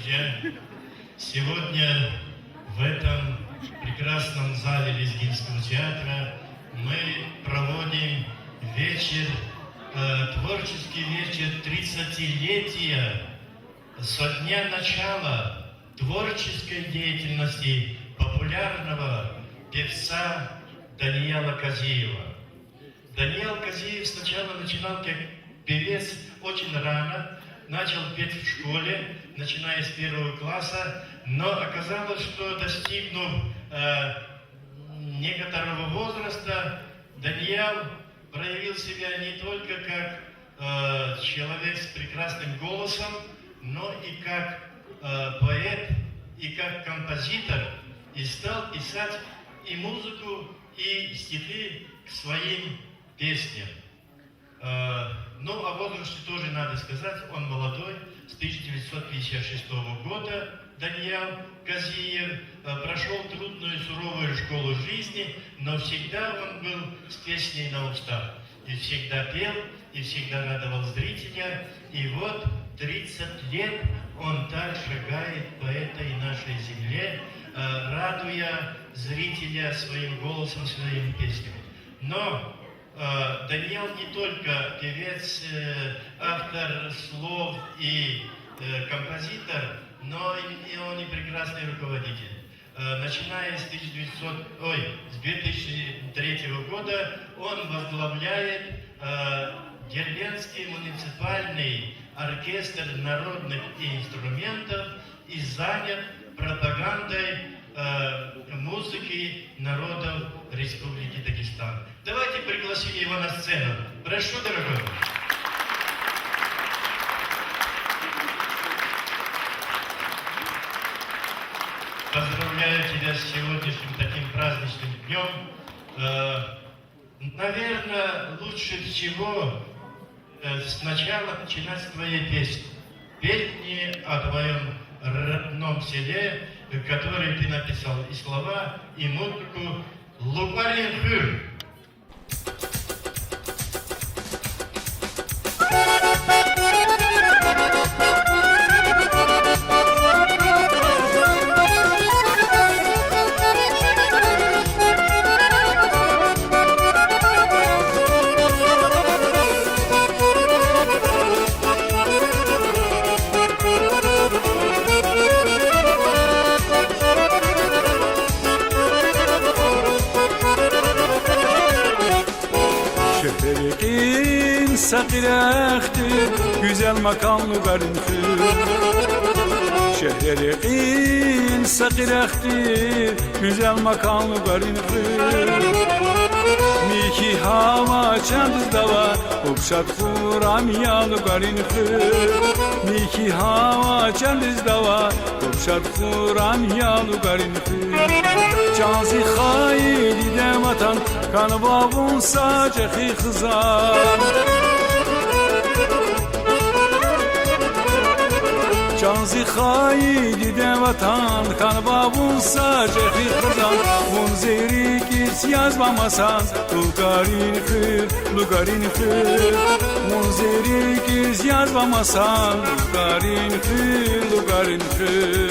друзья! Сегодня в этом прекрасном зале Лезгинского театра мы проводим вечер, творческий вечер 30-летия со дня начала творческой деятельности популярного певца Даниила Казиева. Даниил Казиев сначала начинал как певец очень рано, начал петь в школе, начиная с 1 класса, но оказалось, что достигнув некоторого возраста, Даниил проявил себя не только как человек с прекрасным голосом, но и как поэт, и как композитор, и стал писать и музыку, и стихи к своим песням. Ну, о возрасте тоже надо сказать, он молодой, с 1956 года Даниил Казиев прошел трудную, суровую школу жизни, но всегда он был с песней на устах. И всегда пел, и всегда радовал зрителя. И вот 30 лет он так шагает по этой нашей земле, радуя зрителя своим голосом, своими песнями. Но Даниил не только певец, автор слов и композитор, но и он и прекрасный руководитель. Начиная с 2003 года он возглавляет Дербентский муниципальный оркестр народных инструментов и занят пропагандой музыки народов Республики Дагестан. Давайте пригласим его на сцену. Прошу, дорогой. Поздравляю тебя с сегодняшним таким праздничным днем. Наверное, лучше всего сначала начинать с твоей песни. Песни о твоем родном селе, который ты написал и слова, и музыку. Лукарин Хыр. Sakirektir, güzel makamlı garıntı. Şehrekin sakirektir, güzel makamlı garıntı. Miki hava çandız dava, okşat kuramiyalı garıntı. Miki hava çandız dava, okşat kuramiyalı garıntı. Canzi hayli de vatan, kanı babun sacığı kızar. Canzi haydi de vatan, kan babun sacığı kızar. Munzeri kirs yazmamasan, lugarin hır. Munzeri kirs yazmamasan, lugarin hır.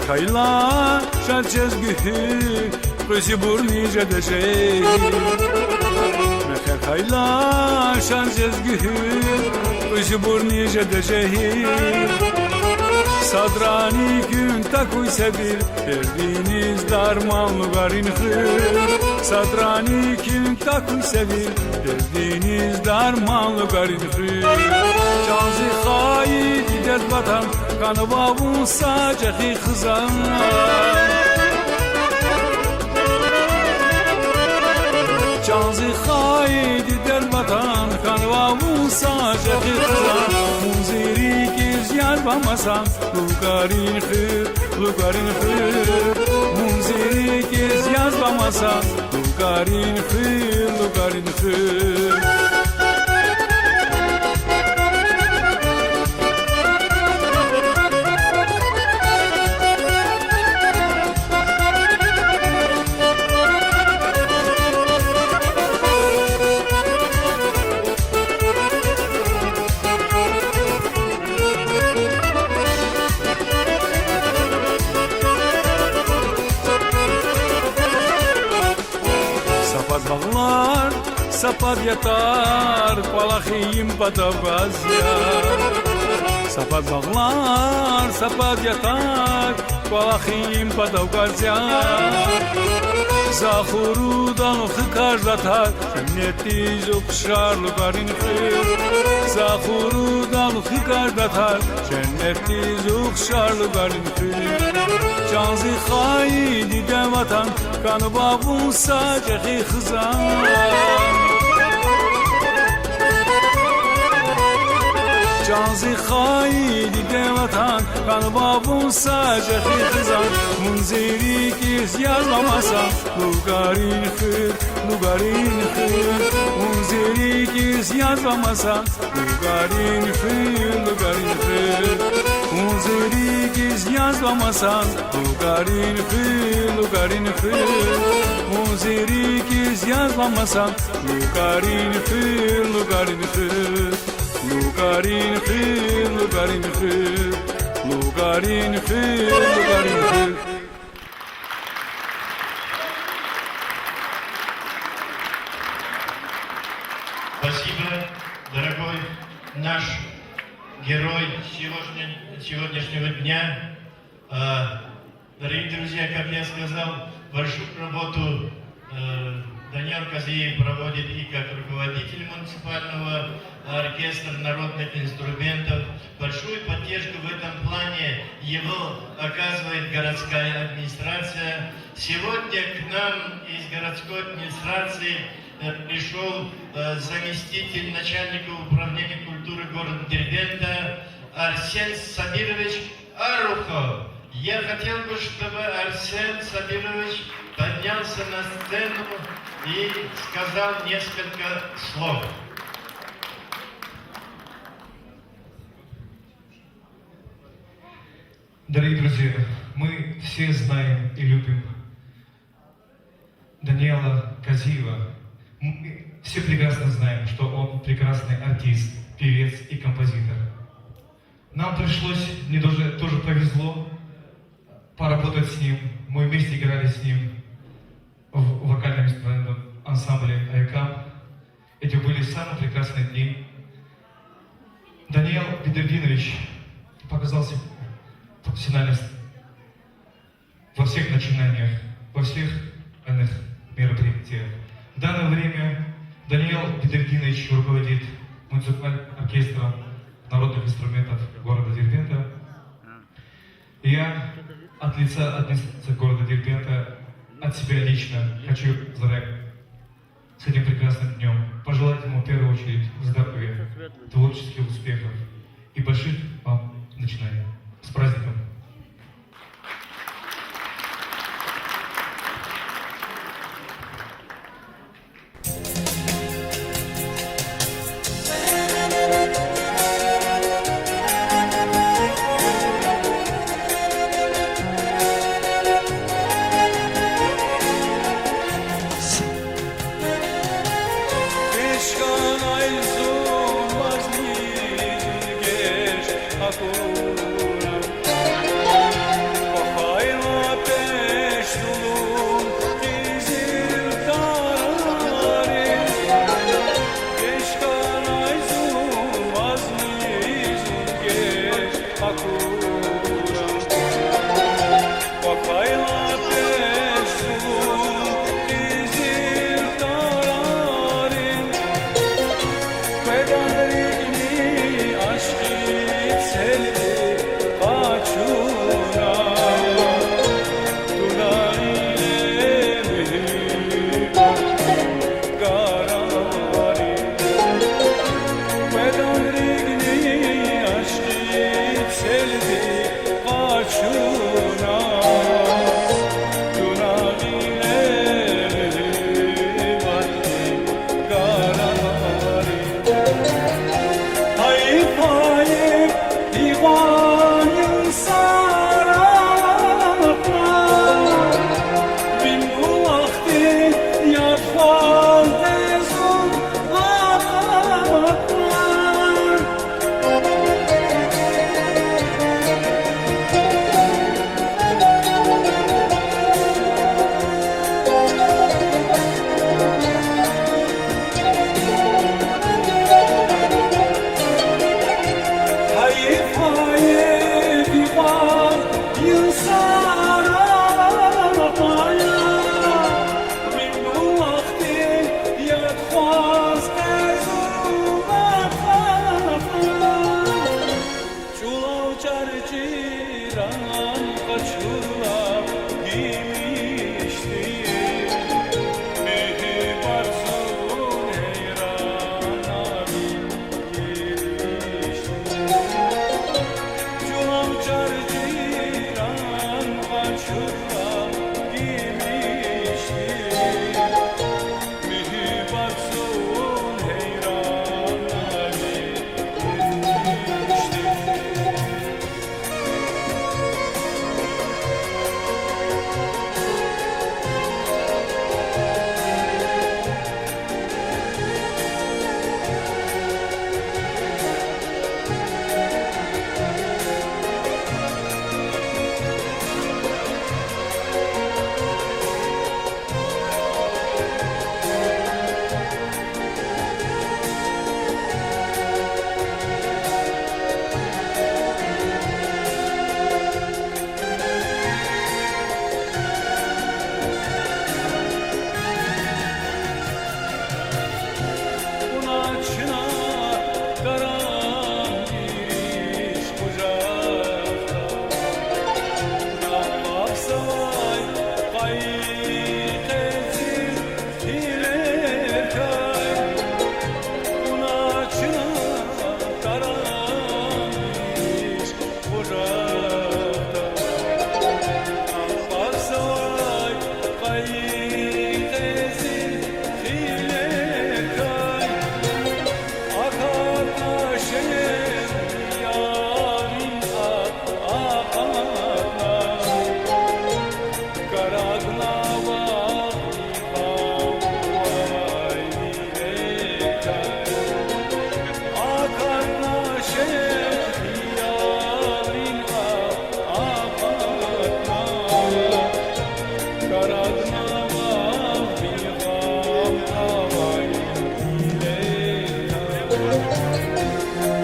Kayla şerçez gühü Kızı burnice de şey Meher kayla şerçez gühü Kızı burnice de şey Sadrani gün takuy sevir Derdiniz darmanlı garin hır Sadrani gün takuy sevir Derdiniz darmanlı garin hır Canzi haydi dert vatan Kanı babun sacığı kızan Canzi haydi dert vatan Kanı babun sacığı kızan Munziri giz yar bamasan Lugarin hır lugarin hır Munziri kez yazlamasan lugarin hır lugarin hır Bağlar, sapat yatar, palakiyim patavgazya. Sapat bağlar, sapat yatar, palakiyim patavgazya. Zahurudan hıkarlatar, cennetiz okşar lugarin hır. Zahurudan hıkarlatar, cennetiz okşar lugarin hır. Canzı haydi devatan, kanı babun sacığı hızan. Canzı haydi devatan, kanı babun sacığı hızan. Munziri kez yazlamasan, lugarin hır, lugarin hır. Munziri kez yazlamasan, lugarin hır, lugarin hır. Munziri kez yazlamasan, lugarin hır, lugarin hır. Munziri kez yazlamasan, lugarin hır, lugarin hır. Lugarin hır, lugarin hır. Lugarin hır, lugarin hır. Спасибо, дорогой наш герой сегодняшнего дня. Дорогие друзья, как я сказал, большую работу Даниил Казиев проводит и как руководитель муниципального оркестра народных инструментов. Большую поддержку в этом плане его оказывает городская администрация. Сегодня к нам из городской администрации пришел заместитель начальника управления культуры города Дербента Арсен Сабирович Арухов. Я хотел бы, чтобы Арсен Сабирович поднялся на сцену и сказал несколько слов. Дорогие друзья, мы все знаем и любим Даниила Казиева. Мы все прекрасно знаем, что он прекрасный артист, певец и композитор. Нам пришлось, мне тоже повезло поработать с ним. Мы вместе играли с ним в вокальном инструментальном ансамбле «Айкам». Эти были самые прекрасные дни. Даниил Бедердинович показал себя профессиональность во всех начинаниях, во всех мероприятиях. В данное время Даниил Бедердинович руководит муниципальным оркестром народных инструментов города Дербента. И я от лица администрации города Дербента, от себя лично хочу поздравить с этим прекрасным днем. Пожелать ему в первую очередь здоровья, творческих успехов и больших вам начинаний. С праздником! Eşkan ayzun vazgeç, akul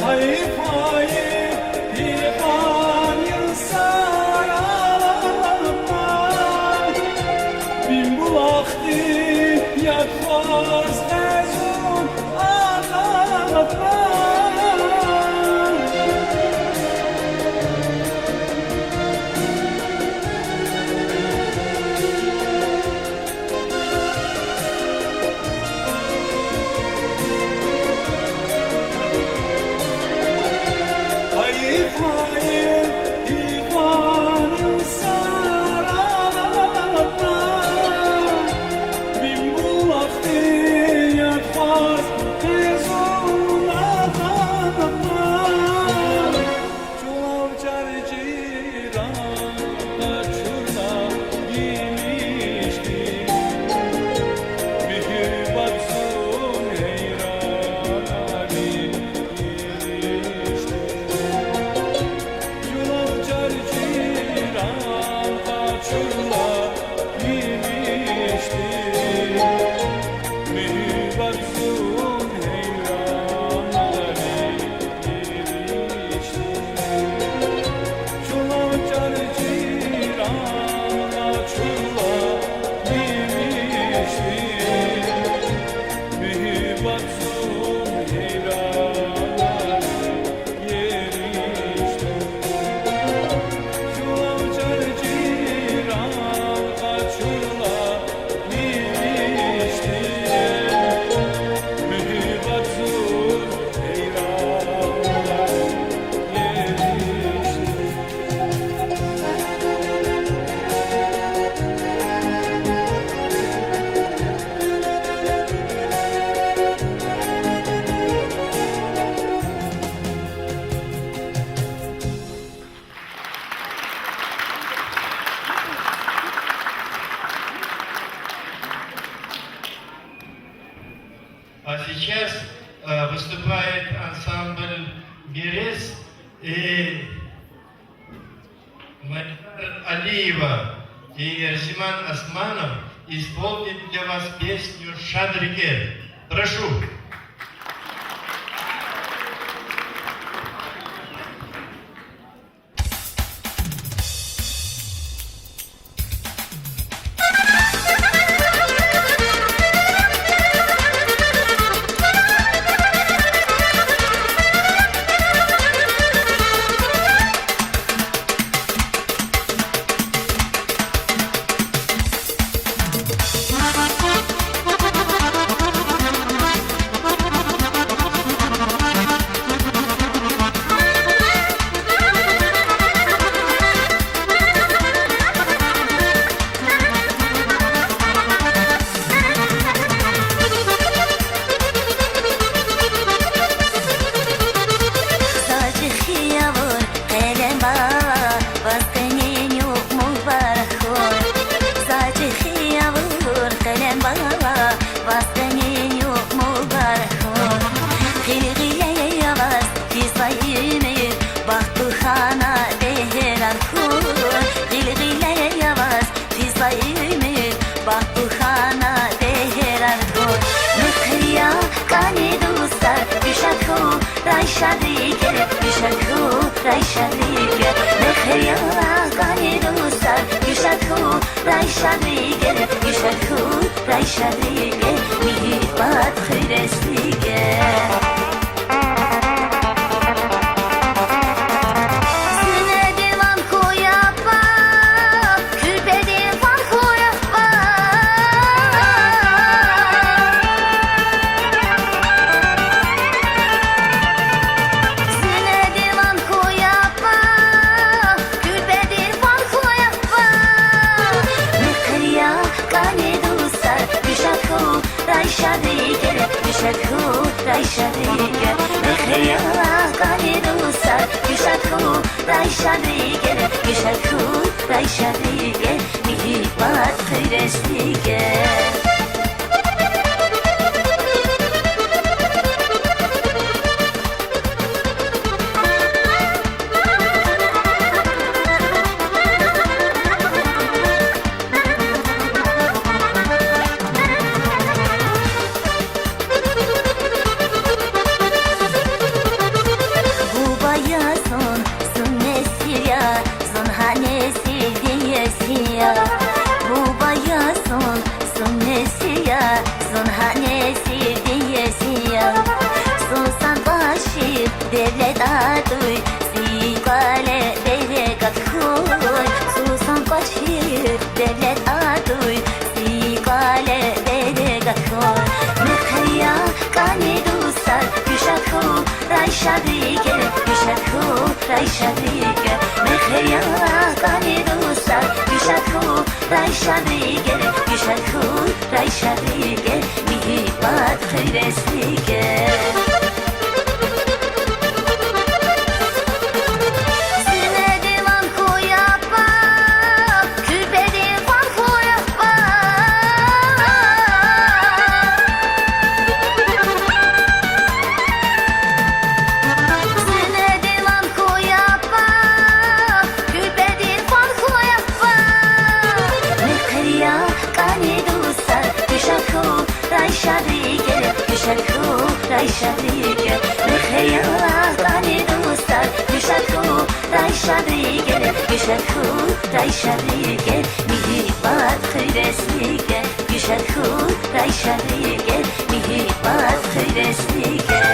Hayıp hayıp divan sararma Bin bulaqdı yatmaz mezun ağlatma Hayıp hayıp divan sararma Bin bulaqdı yatmaz mezun ağlatma Çolav carciran açırma giymişti Mühür baksın heyran Ali girişti Çolav carciran açırma giymişti Mühür baksın heyran Ali girişti Çolav carciran açırma giymişti Mühür baksın heyran yerişti Çolav carciran açırma giymişti Mühür baksın heyran yerişti А сейчас выступает ансамбль «Берез» и Майдар Алиева и Арзиман Османов исполнит для вас песню «Шадриге». Прошу. Rayşadike Mekheya kani dostlar Güşakhu Rayşadike Güşakhu Rayşadike Mihibat khayresike Rayşadike Mekheya kani dostlar Güşakhu Rayşadike Güşakhu Rayşadike Mihibat khayresike Güşakhu Rayşadike Mihibat khayresike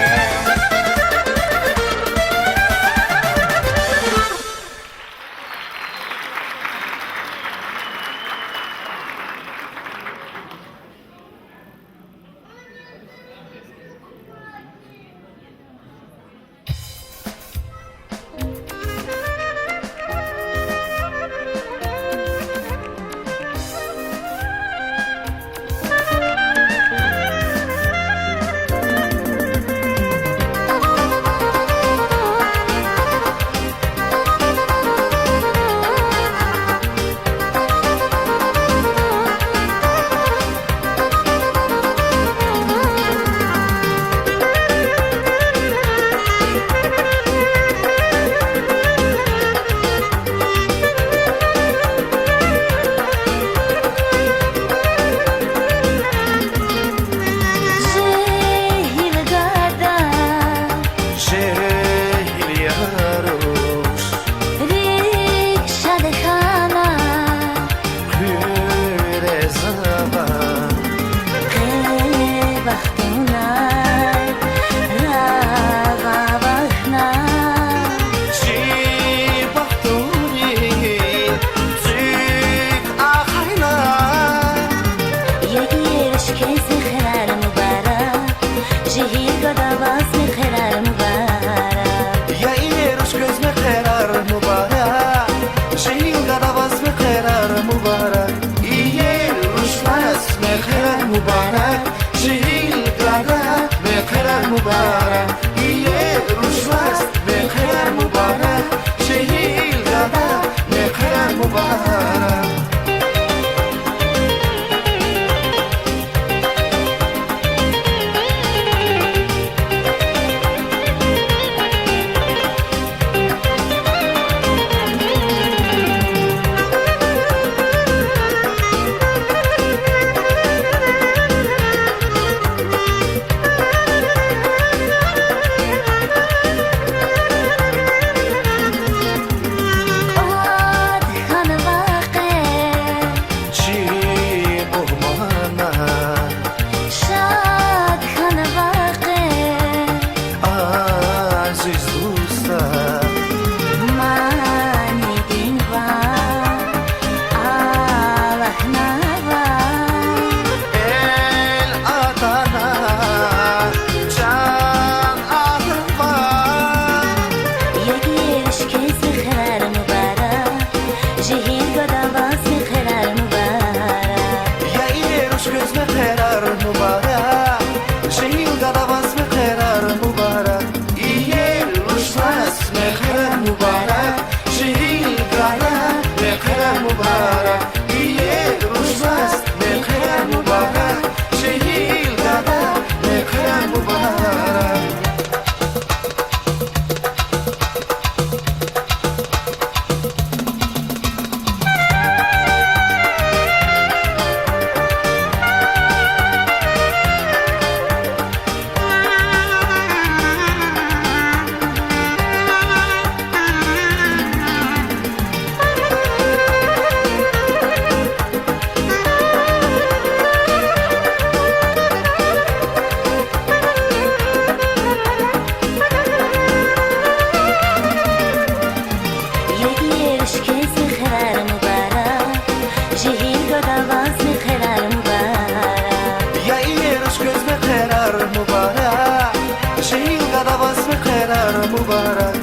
قرار مبارک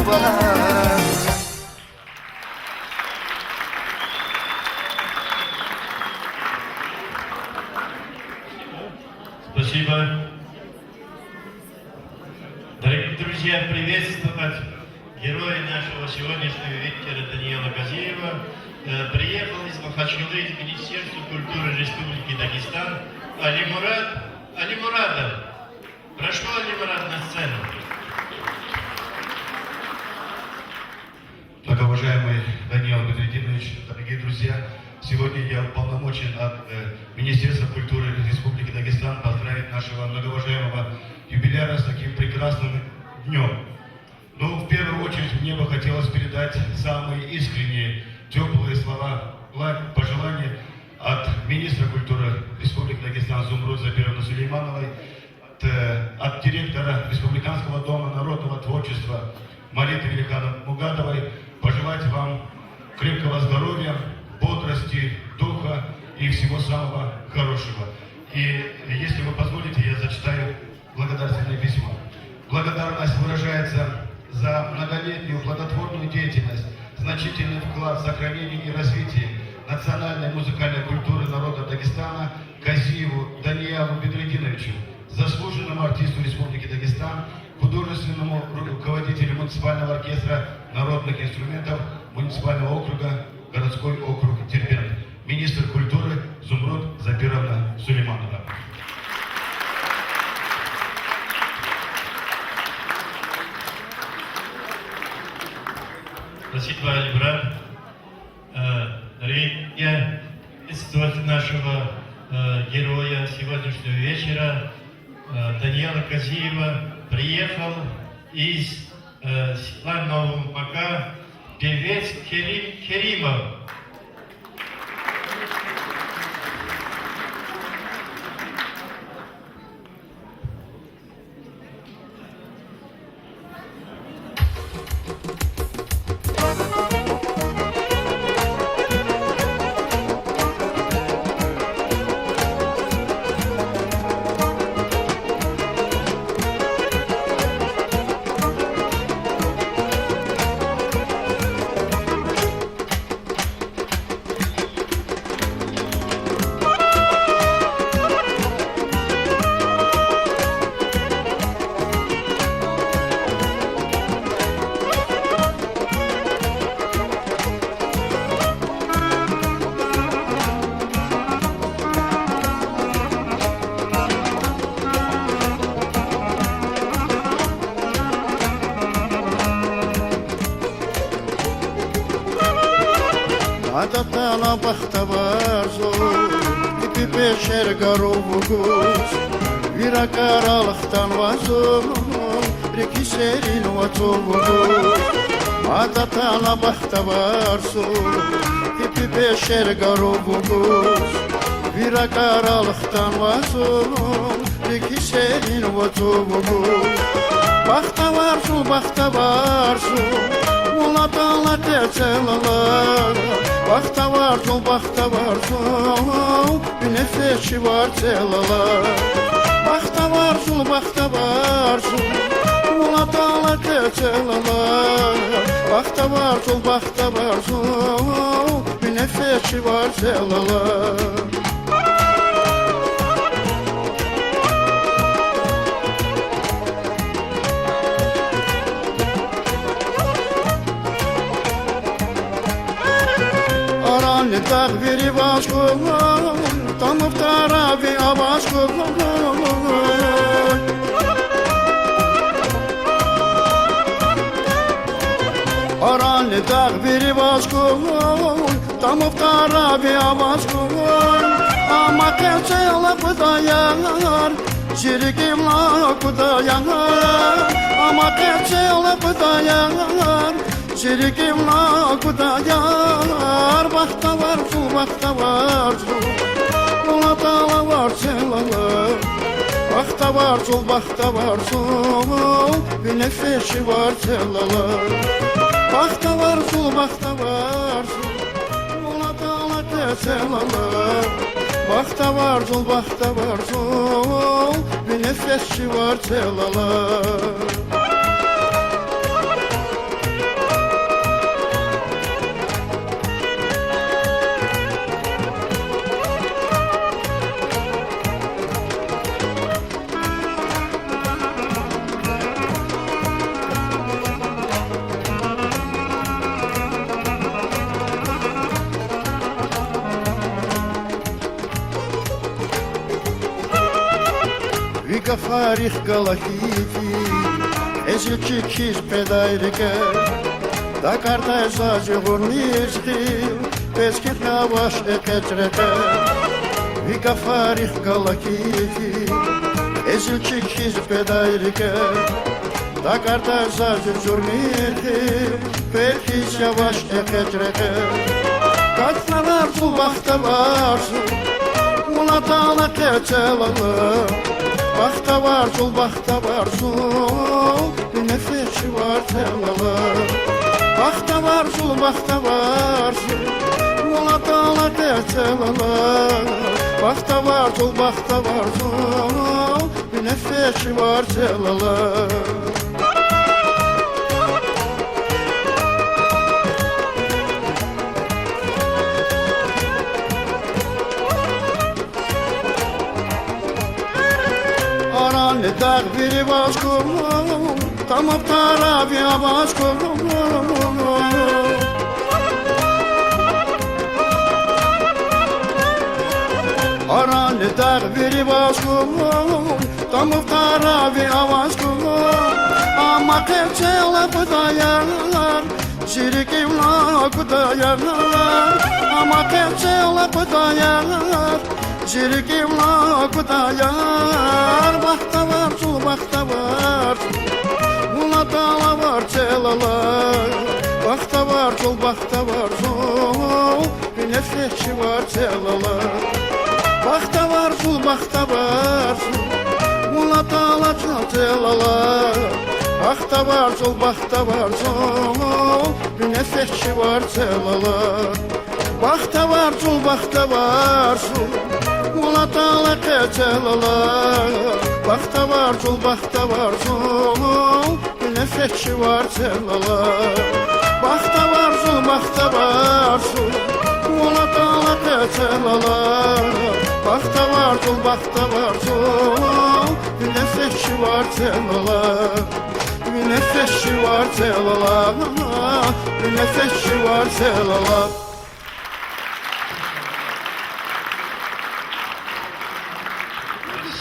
var. Спасибо. Дорогие друзья, приветствовать героя нашего сегодняшнего вечера Даниила Газиева. Приехал из Махачкалы, из Министерства культуры Республики Дагестан Алимурад Алимурадов. Прошу Алимурад на сцену. Многоуважаемый Даниил Бедридинович, дорогие друзья, сегодня я уполномочен от Министерства культуры Республики Дагестан поздравить нашего многоуважаемого юбиляра с таким прекрасным днем. Ну, в первую очередь, мне бы хотелось передать самые искренние, теплые слова, пожелания от министра культуры Республики Дагестан Зумруд Запировны Сулеймановой, от директора Республиканского дома народного творчества Мариты Великана Мугадовой, пожелать вам крепкого здоровья, бодрости, духа и всего самого хорошего. И если вы позволите, я зачитаю благодарственное письмо. Благодарность выражается за многолетнюю плодотворную деятельность, значительный вклад в сохранение и развитие национальной музыкальной культуры народа Дагестана Газиеву Даниилу Бедридиновичу, заслуженному артисту Республики Дагестан, художественному руководителю муниципального оркестра народных инструментов муниципального округа, городской округ Дербент, министр культуры Зумруд Запировна Сулейманова. Спасибо, Алимурад. Дорогие приветствовать нашего героя сегодняшнего вечера Даниила Газиева. Приехал из села Новомака певец Керимов. Adatana baxtabarzo, ipi beşer garuvuguz, vira karalıqtan vazum, reki serin vatuvuguz. Adatana baxtabarzo, ipi beşer garuvuguz, vira karalıqtan vazum, reki serin vatuvuguz. Baxtabarzo, baxtabarzo, Ulatala tercelalar, Baxta var zul, bir nefesi var celalar. Baxta var zul, Ulatala tercelalar, Baxta var zul, bir nefesi var celalar. Dağ biri başkın, tamıp tarabi abaşkın. Aranlı dağ biri başkın, tamıp tarabi abaşkın. Ama kevçe lapıda yanar, şirikim lapıda yanar. Ama kevçe lapıda yanar, şirikim lapıda yanar. Baxta var zul, Ulatala var celalar. Baxta var zul, bir nefesi var celalar. Baxta var zul, Ulatala tercelalar. Baxta var zul, bir nefesi var celalar. Вика фарих галахити, эзилчи киш педайрика, да картай зажи гурништи, пескет наваш экетрека. Вика фарих галахити, эзилчи киш педайрика, да картай зажи гурништи, пескет наваш экетрека. Kaçlar bu vakta varsın, ula dağla keçelalı. Vakta varsın, vakta varsın, bir nefesi var telalı. Vakta varsın, vakta varsın, ula dağla keçelalı. Vakta varsın, vakta varsın, bir nefesi var telalı. Ne dağ biri başkum, tamam tarafya başkum. Ara ne dağ biri başkum, tamam tarafya başkum. Ama kevçele kudayarlar, şirikimla kudayarlar. Ama kevçele kudayarlar, şirikimla kudayar. Vakta var, sul vakta var, buna dağla var çelalar. Vakta var, sul vakta var, sul bir nefesi var çelalar. Vakta var, sul vakta var, buna dağla çelalar. Vakta var, sul vakta var, sul bir nefesi var çelalar. Vakta var, sul vakta var, ula dağla keçelalar. Vakta var, sul vakta var, bir nefesi var çelalar. Vakta var, sul vakta var, ula dağla keçelalar. Vakta var, sul vakta var, bir nefesi var çelalar. Bir nefesi var çelalar, bir nefesi var çelalar.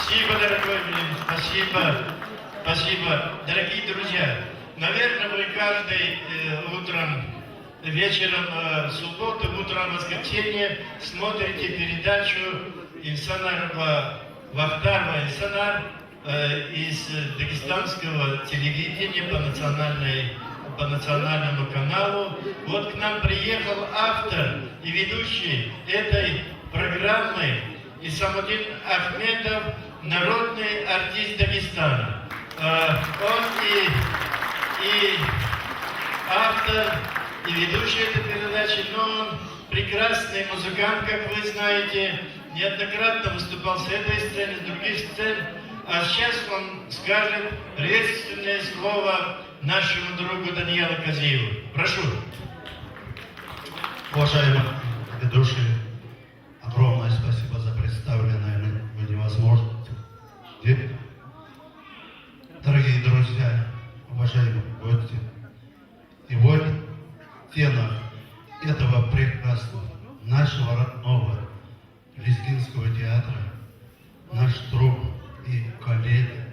Спасибо, дорогой Блин, спасибо, спасибо. Дорогие друзья, наверное, вы каждый утром, вечером в субботу, утром в воскресенье смотрите передачу Инсанарова Вахтарова Инсанар из дагестанского телевидения по национальному каналу. Вот к нам приехал автор и ведущий этой программы Исамудин Ахмедов, народный артист Дагестана. Он и автор, и ведущий этой передачи, но он прекрасный музыкант, как вы знаете, неоднократно выступал с этой сцены, с других сцен. А сейчас он скажет приветственное слово нашему другу Даниилу Козиеву. Прошу. Уважаемые ведущие, огромное спасибо за представленное мне возможность. Дорогие друзья, уважаемые гости, и вот тема этого прекрасного, нашего родного Лезгинского театра, наш друг и коллега,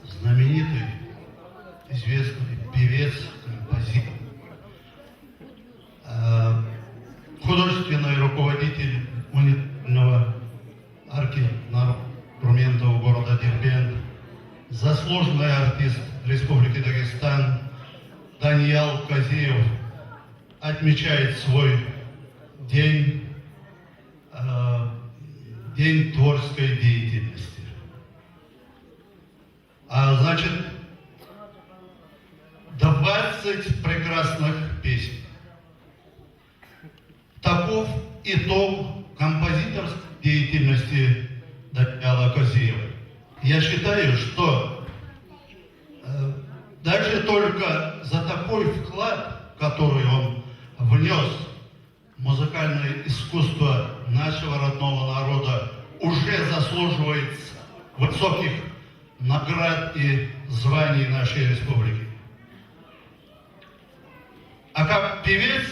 знаменитый, известный певец, композитор, художественный руководитель уникального инструментов города Дербент, заслуженный артист Республики Дагестан Даниил Козиев отмечает свой день творческой деятельности. А значит, 20 прекрасных песен. Таков итог композиторской деятельности Даниила Козиева. Я считаю, что даже только за такой вклад, который он внес в музыкальное искусство нашего родного народа, уже заслуживает высоких наград и званий нашей республики. А как певец,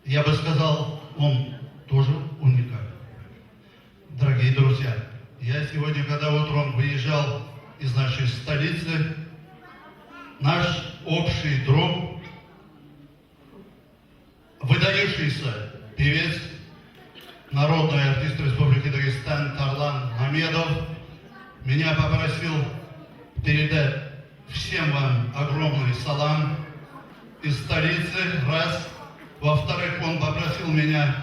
я бы сказал, он тоже уникален. Дорогие друзья, Я сегодня, когда утром выезжал из нашей столицы, наш общий друг, выдающийся певец, народный артист Республики Дагестан Тарлан Мамедов меня попросил передать всем вам огромный салам из столицы, раз. Во-вторых, он попросил меня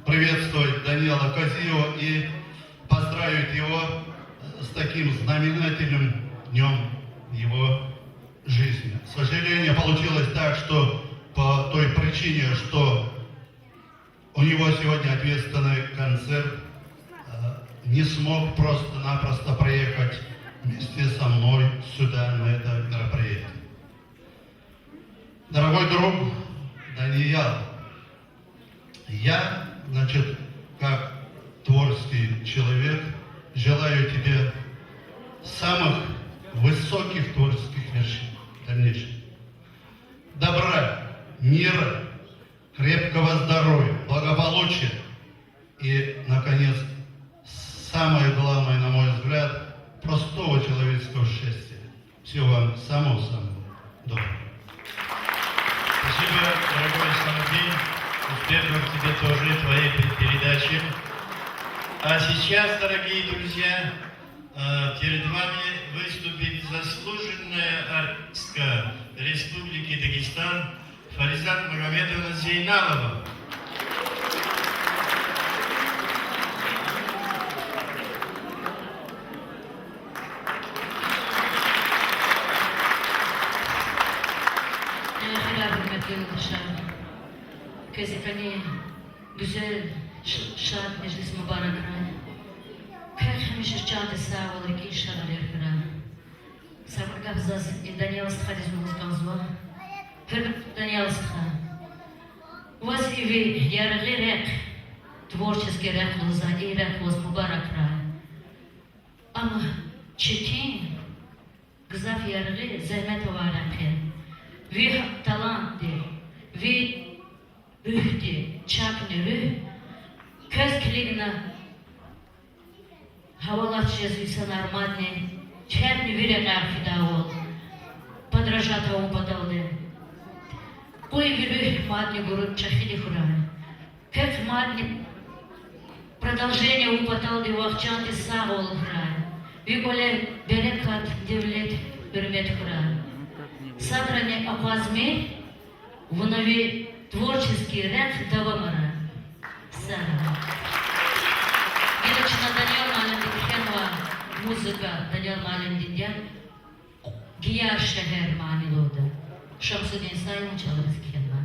приветствовать Даниэла Козиева и поздравить его с таким знаменательным днем его жизни. К сожалению, получилось так, что по той причине, что у него сегодня ответственный концерт, не смог просто-напросто приехать вместе со мной сюда, на это мероприятие. Дорогой друг Даниэл, я, как творческий человек, желаю тебе самых высоких творческих вершин в дальнейшем. Добра, мира, крепкого здоровья, благополучия и, наконец, самое главное, на мой взгляд, простого человеческого счастья. Всего вам самого-самого доброго. Спасибо, дорогой Самодин. Успехов тебе тоже, твоей передаче. А сейчас, дорогие друзья, перед вами выступит заслуженная артистка Республики Дагестан Фаризат Магомедовна Зейналова. Kezekani güzel, şad meclis mübarek ray. Kırk hemşire çağda sağ olur ki inşallah yerkira. Sabır kabzaz Daniel Sıkhadiz Muzganzva. Hürmet Daniel Sıkha. Вазиви яргы рек, творческий рек луза и рек луз mübarek ray. Ama çekin, gızaf yargı zahmet varaqı. Vi talant de, vi Ühti, çapnürü, köz kiligna, havalatçı yazıysan armadne, çerni virek arfida ol, подражать ему подалды. Кой вирюх мадни гурут чахили хурай. Как мадни продолжение упадалды вахчанты савол хурай. Виколе берекат девлет бермет хурай. Садране апазме, вновь творческий ряд Давамара. Сара. Гелечна Даниэл Малендинхенова, музыка Даниэл Малендиндян, Гияр Шехер Манилода, Шамсудин Сайын Чаларскенва.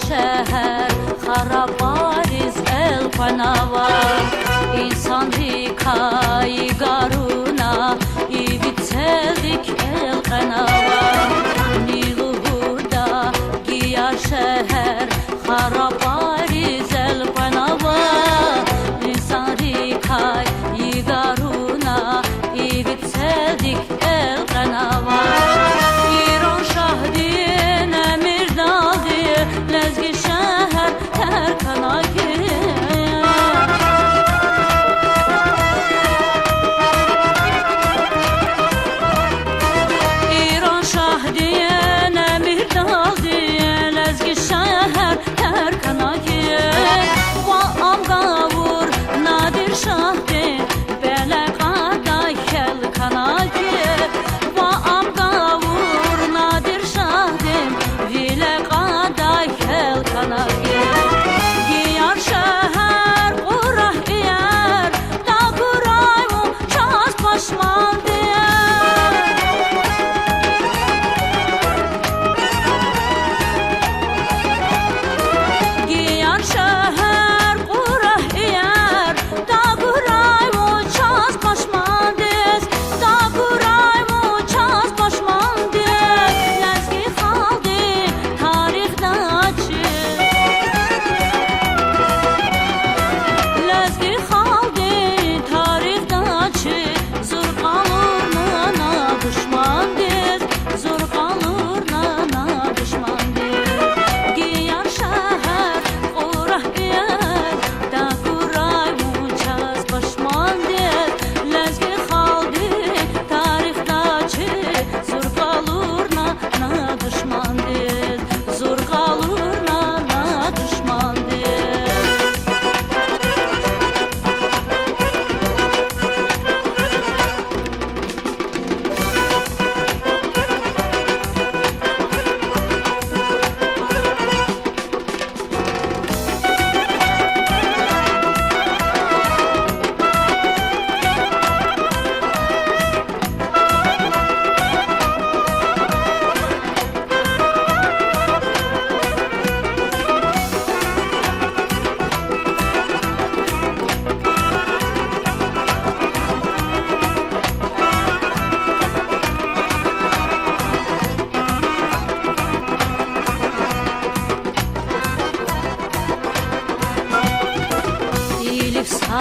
şehir Harabariz el panava İnsan hikayi garuna İbitseldik el kanava Niluhuda giya şehir Harabariz el panava İnsan hikayi garuna İbitseldik el kanava İran şahdin emir dazi Lezgi şehir terkana İran şahdin emir dazi Lezgi şehir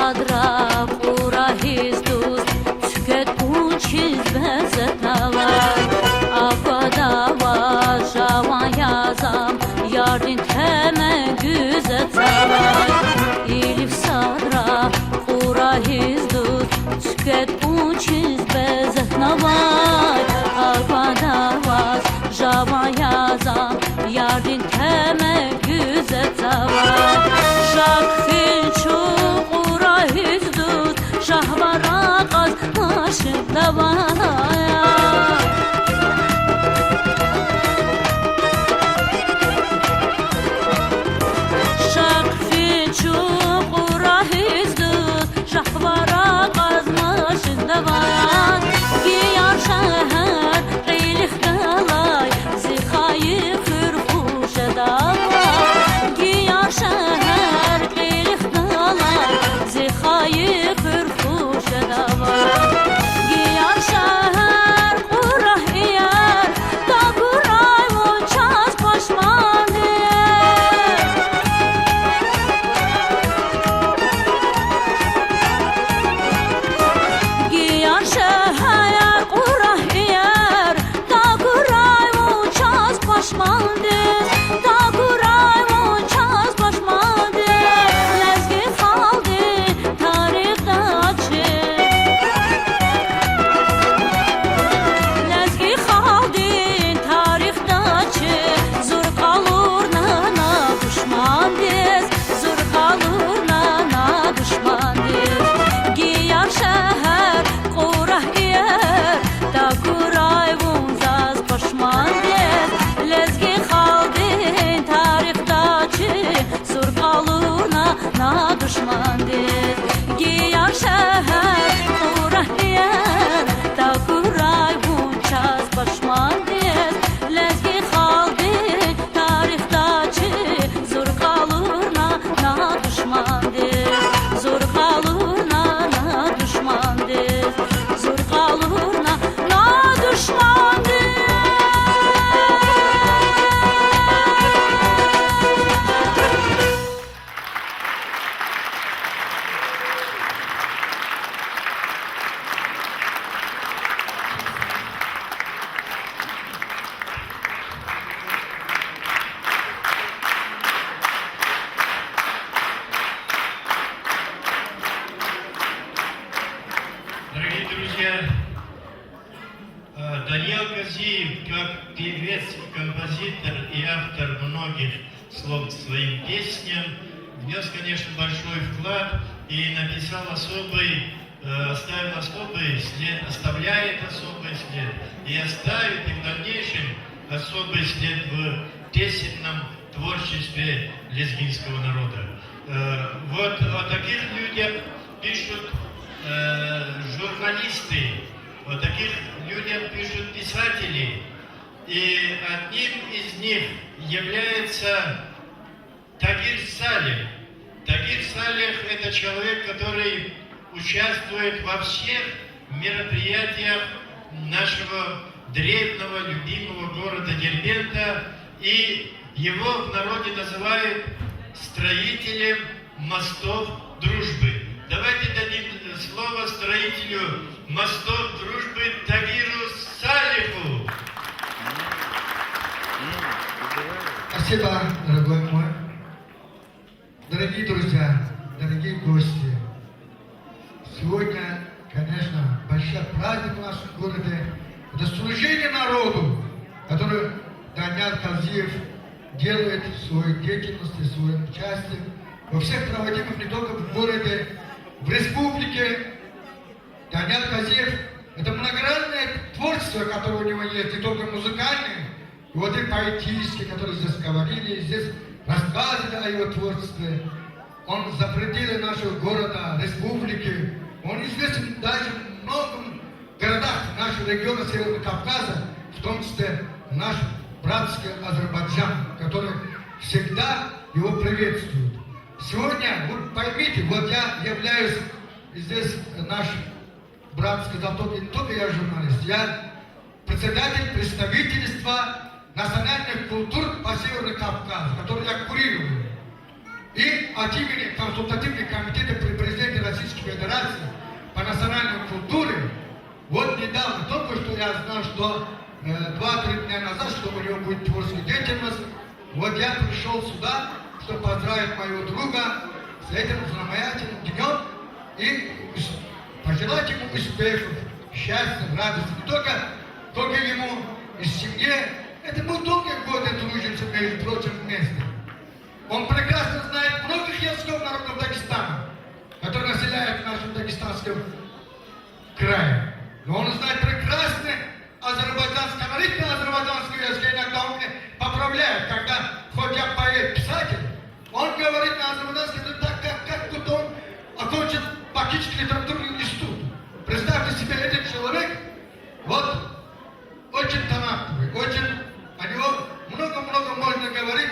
sadra pura hizduz Tüket uçiz bezetnalar Akadava javan yazam Yardin teme güzetsalar İlif sadra pura hizduz Tüket uçiz bezetnalar Akadava javan yazam Yardin teme güzetsalar Şakfil çuqura hizduz Şahvara qaz maşında vaya Şakfil çuqura hizduz Şahvara qaz maşında vaya Giyar şəhər qeylix qalay Zixayı xırxuş edavay Giyar şəhər qeylix qalay Zixayı xırxuş edavay Giyar şəhər qurah iyər Da quray uçaz paşmanı Giyar şəhər qurah iyər Da quray uçaz paşmandır Da quray uçaz paşmandır Ləzgi xaldı tarixdaçı Ləzgi xaldı tarixdaçı Zur qalur nana düşmandır Zur qalur nana düşmandır Giyar şəhər qurah iyər Da quray vunzaz paşmandır Ləzgi xaldı tarixdaçı Zur qalur nana düşmandır Giyar şəhər qurah iyər Da quray vunzaz paşmandır Ləzgi xaldı tarixdaçı Zur qalur nana düşmandır Zur qalur nana düşmandır Zur qalur nana düşmandır Дорогие друзья, Даниил Казиев, как певец, композитор и автор многих слов к своим песням, внес, конечно, большой вклад и написал оставил особый след, оставляет особый след и оставит и в дальнейшем особый след в песенном творчестве лезгинского народа. Вот о таких людях пишут журналисты, о таких людях пишут писатели, и одним из них является Тагир Салих. Тагир Салих – это человек, который участвует во всех мероприятиях нашего древнего, любимого города Дербента, и его в народе называют строителем мостов дружбы. Давайте дадим слово строителю мостов дружбы Тагиру Салиху. Спасибо, дорогой мой. Дорогие друзья, дорогие гости, сегодня, конечно, большой праздник в нашем городе. Это служение народу, которое Даниил Казиев делает в своей деятельности, в своем участии, во всех проводимых не только в городе, в республике. Даниил Казиев – это многогранное творчество, которое у него есть, не только музыкальное, и вот и поэтические, которые здесь говорили, здесь рассказывали о его творчестве. Он за пределы нашего города, республики, он известен даже в многих городах нашего региона Северного Кавказа, в том числе наш братский Азербайджан, который всегда его приветствует. Сегодня, вы поймите, вот я являюсь здесь наш брат сказал, не только я журналист, я председатель представительства национальных культур по Северному Кавказу, который я курирую. И от имени консультативного комитета при президенте Российской Федерации по национальной культуре, вот недавно, только что я знал, что 2-3 дня назад, что у него будет творческая деятельность, вот я пришел сюда, чтобы поздравить моего друга с этим знаменательным днем и пожелать ему успехов, счастья, радости. Не только ему и семье. Это мы долгие годы трудимся, между прочим, вместе. Он прекрасно знает многих языков народов Дагестана, которые населяют нашем дагестанском крае. Но он знает прекрасно азербайджанский, говорит на азербайджанском языке, иногда он мне поправляет, когда хоть я поэт-писатель, он говорит на азербайджанском языке так, как будто он окончил Бакинский литературный институт. Представьте себе, этот человек, вот, очень талантливый, очень, о него много-много можно говорить,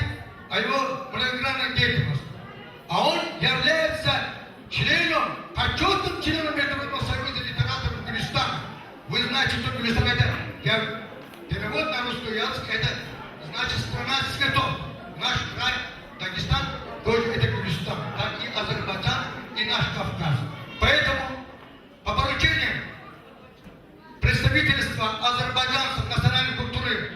о его многогранной деятельности. А он является членом, почетным членом Международного союза литераторов Гюлистана. Вы знаете, что Гюлистан это, перевод на русский язык, это значит страна цветов. Наш край, Дагестан, тоже это Гюлистан, так и Азербайджан, и наш Кавказ. Поэтому по поручению представительства азербайджанцев национальной культуры,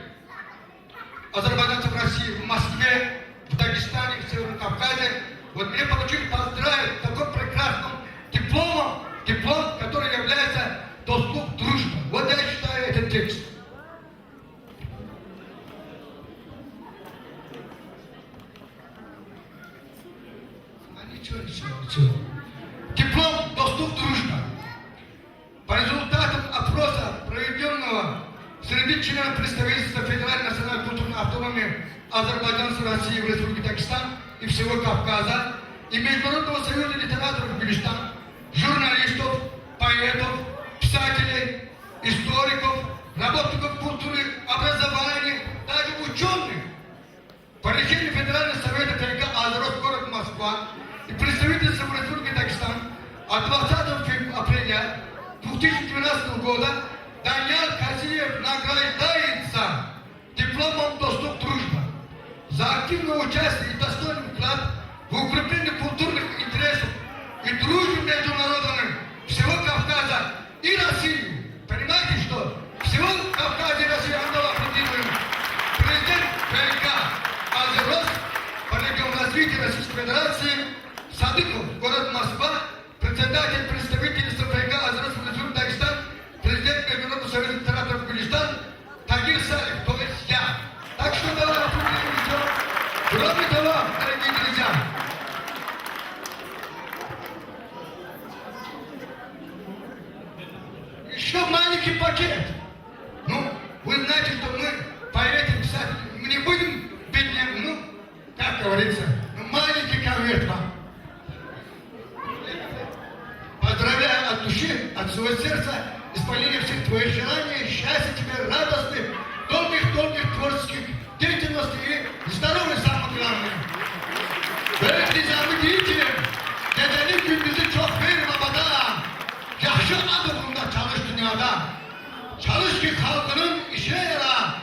азербайджанцев в России, в Москве, в Дагестане, в Северном Кавказе, вот мне поручили поздравить таким прекрасным диплом, который является доступ дружбы. Вот я читаю этот текст. Ничего. Диплом доступ дружба. По результатам опроса, проведенного среди членов представительства Федеральной национальной культурной автономии азербайджанцев России в Республике Дагестан и всего Кавказа, и Международного союза литераторов Гюлистан, журналистов, поэтов, писателей, историков, работников культуры, образования, даже ученых. По решению Федерального совета ФРГ Азерос, город Москва, и представительство в Республике Дагестан от 20 апреля 2012 года Даниил Казиев награждается дипломом «Доступ дружба» за активное участие и достойный вклад в укрепление культурных интересов и дружбы между народами всего Кавказа и России. Понимаете, что всего Кавказа и России Андала президент ФРГ Азерос по региону развития Российской Федерации Садыков, город Москва, председатель представительства ФРГ Азерос в Республике Дагестан, президент Международного союза литераторов Гюлистан Тагир Салих, то есть я. Так что давай определим все. Кроме того, дорогие друзья, еще маленький пакет. Ну, вы знаете, что мы поэты, писатели, мы не будем беднее, как говорится, маленький конверт вам. Поздравляю от души, от своего сердца, исполнение всех твоих желаний, счастья тебе, радостных, долгих творческих деятельностей и здоровья, самое главное. Böyle nizamı değildir. Gecenin gündüzü çok verim abada. Yaşa adı bunda çalış dünyada. Çalış ki halkının işine yara.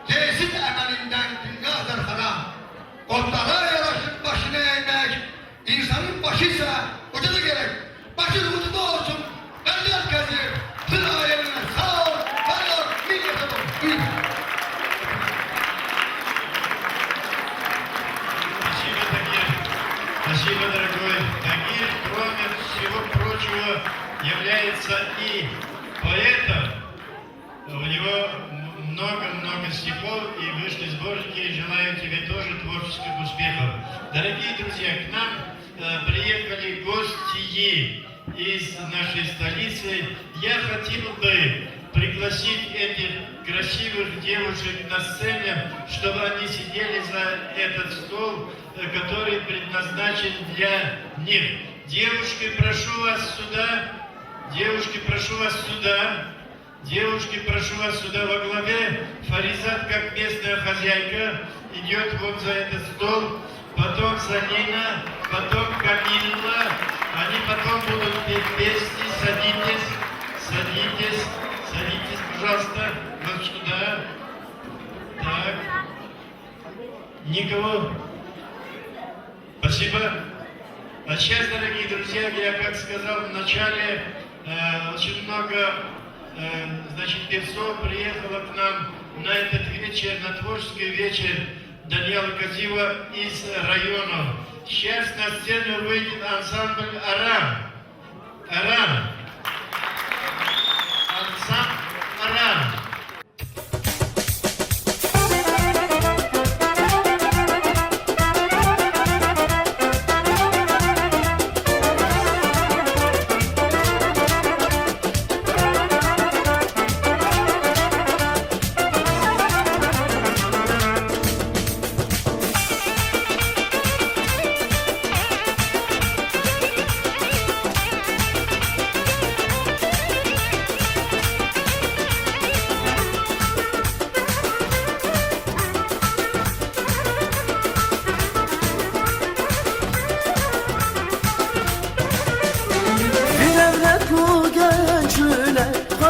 Yesin emelinden dünya zırhara. Otlara yaraşıp başına eğmek. İnsanın başıysa ucu da gerek. Başın ucu da olsun. Öldü herkesi. Tır aileline sağ ol. Var ol. Millete ol. Buyurun. Спасибо, дорогой Тагир. Кроме всего прочего, является и поэтом. У него много-много стихов и вышли сборники. И желаю тебе тоже творческих успехов. Дорогие друзья, к нам приехали гости из нашей столицы. Я хотел бы пригласить этих красивых девушек на сцене, чтобы они сидели за этот стол, который предназначен для них. Девушки, прошу вас сюда. Девушки, прошу вас сюда. Девушки, прошу вас сюда. Во главе Фаризат, как местная хозяйка, идет вот за этот стол. Потом Салина, потом Камилла. Они потом будут петь песни. Садитесь, садитесь, садитесь, пожалуйста, вот сюда. Так. Никого. Спасибо. Спасибо. А сейчас, дорогие друзья, я, как сказал в начале, очень много значит, певцов приехало к нам на этот вечер, на творческий вечер Даниэла Казиева из районов. Сейчас на сцену выйдет ансамбль «Арам». «Арам». Ансамбль «Арам».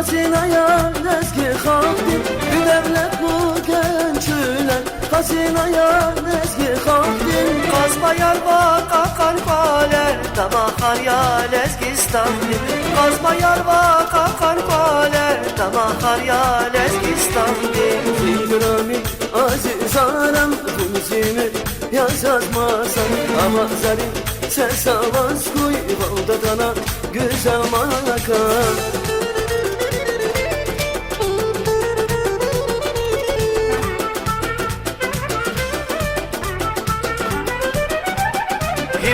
Hazinaya nezgi halkdir Bir devlet bu gençler Hazinaya nezgi halkdir Kazma yarva kakar kale Damahar ya lezgistandir Kazma yarva kakar kale Damahar ya lezgistandir Zikrami aziz aram Hümzimi yazazmasan Ama zalim ses avaz koy Valdadana güzel makam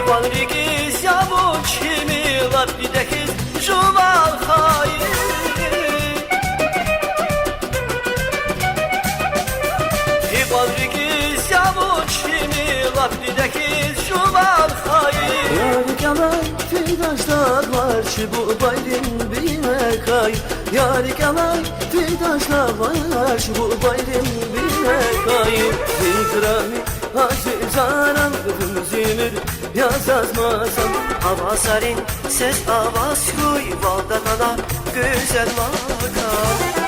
Valrigiz yavuçimi Labdidekiz juval hayır Valrigiz yavuçimi Labdidekiz juval hayır Yar kalan fidaşlar var ki bu bayrın bine kay Yar kalan fidaşlar var ki bu bayrın bine kay Zikrami aziz aram Hümzimir yazazmasam Avasarin ses avaz koy Valdadana güzel makam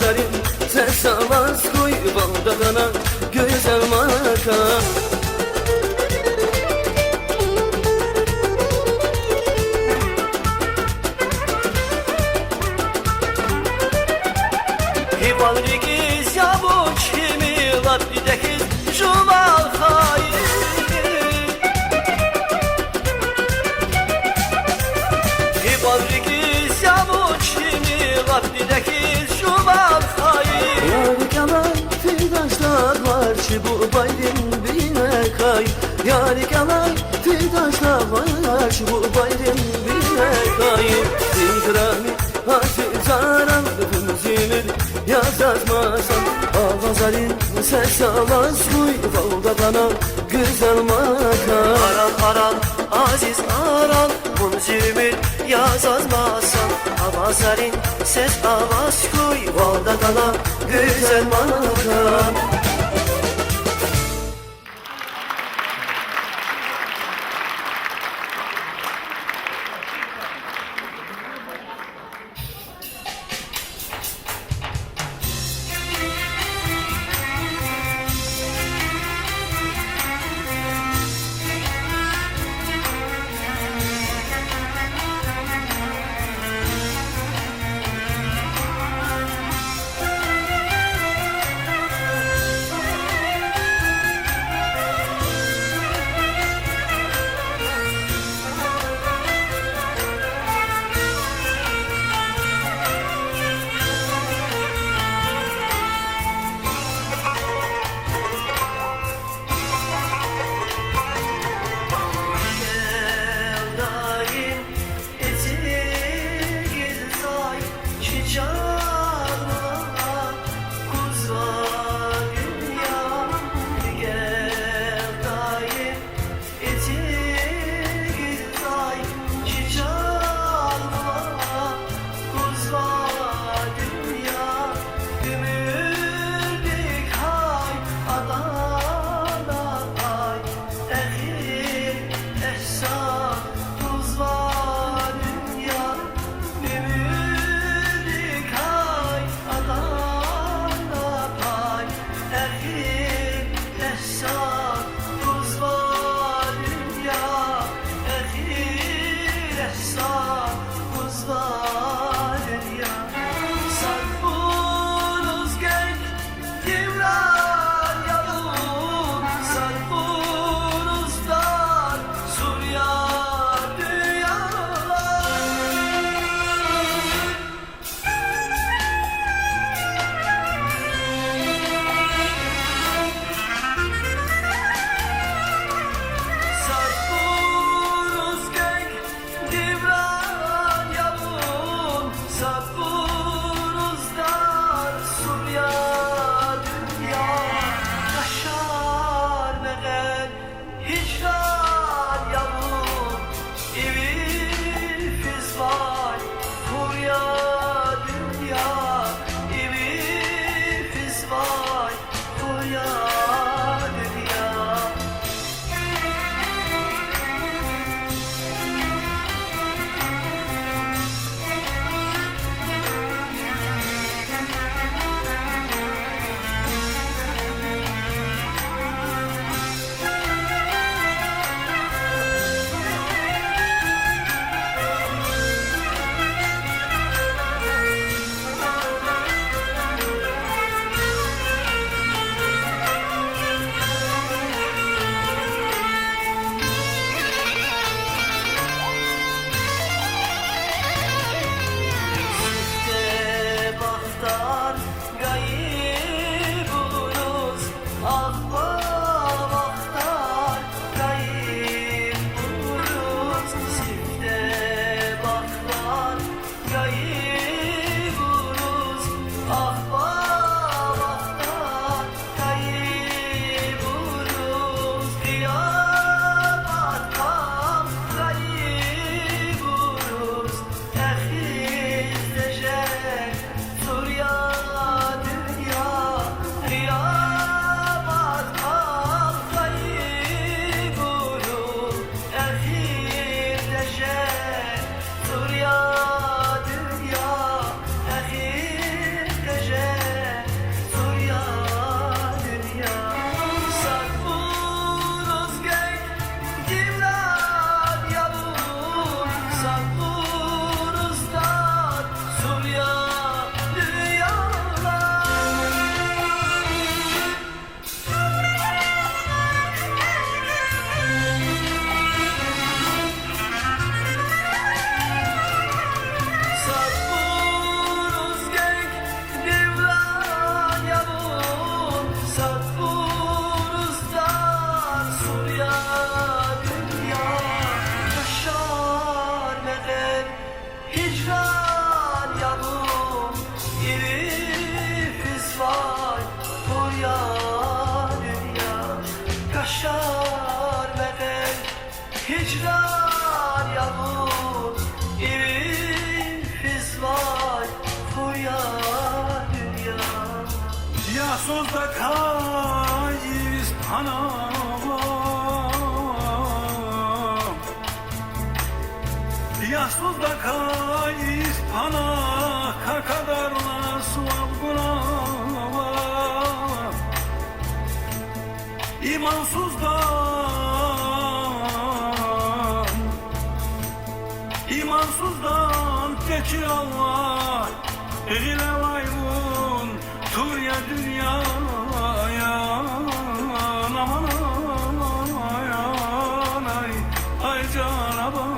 Zalim ses avaz koy Valdadana güzel makam Valrigiz yavuçimi Labdidekiz juval hayır Valrigiz yavuçimi Labdidekiz juval hayır Yar kalan fidaşlar var ki bu bayrın bine kay Yar kalan fidaşlar var ki bu bayrın bine kay Zikrami aziz aram Hümzimir yazazmasam Avazarin ses avaz koy Valdadana güzel makam Aral aral aziz aral Hümzimir yazazmasam Avazarin ses avaz koy Valdadana güzel makam Yasuzda kayız panava Yasuzda kayız pana Kakadar nasıl avgurava İmansuzdan tekir Allah Eline vayrun tur ya dünyaya Aman ay ay canaba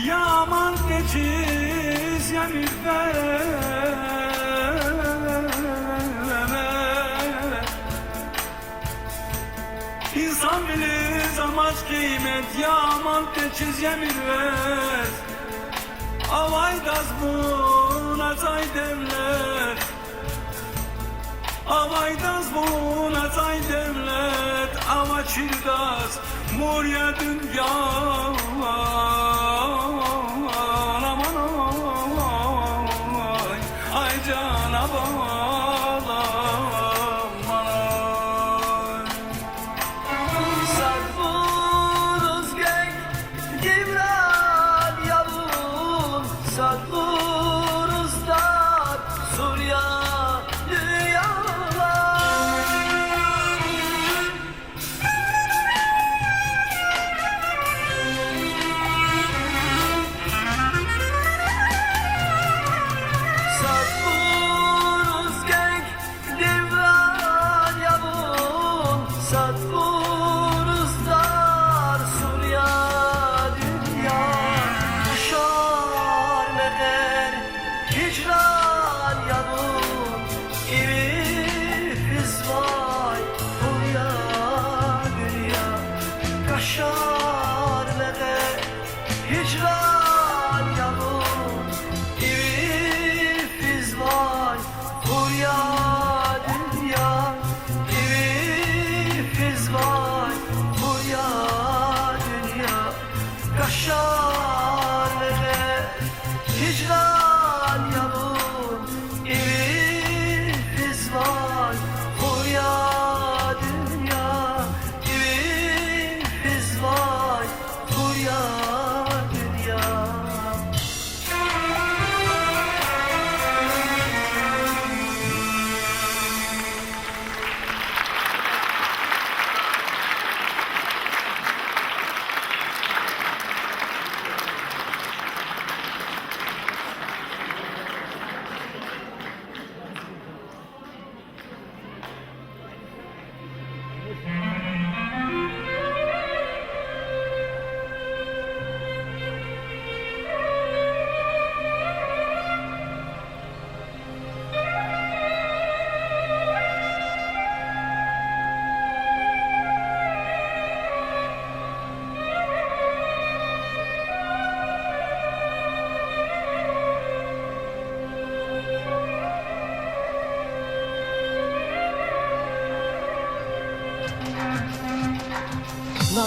Yaman geçiz ya İnsan bilir amaç kıymet Yaman geçiz ya mürvet Avaydaz buna çay devlet Avaydaz buna çay devlet Ava çildaz murya dünya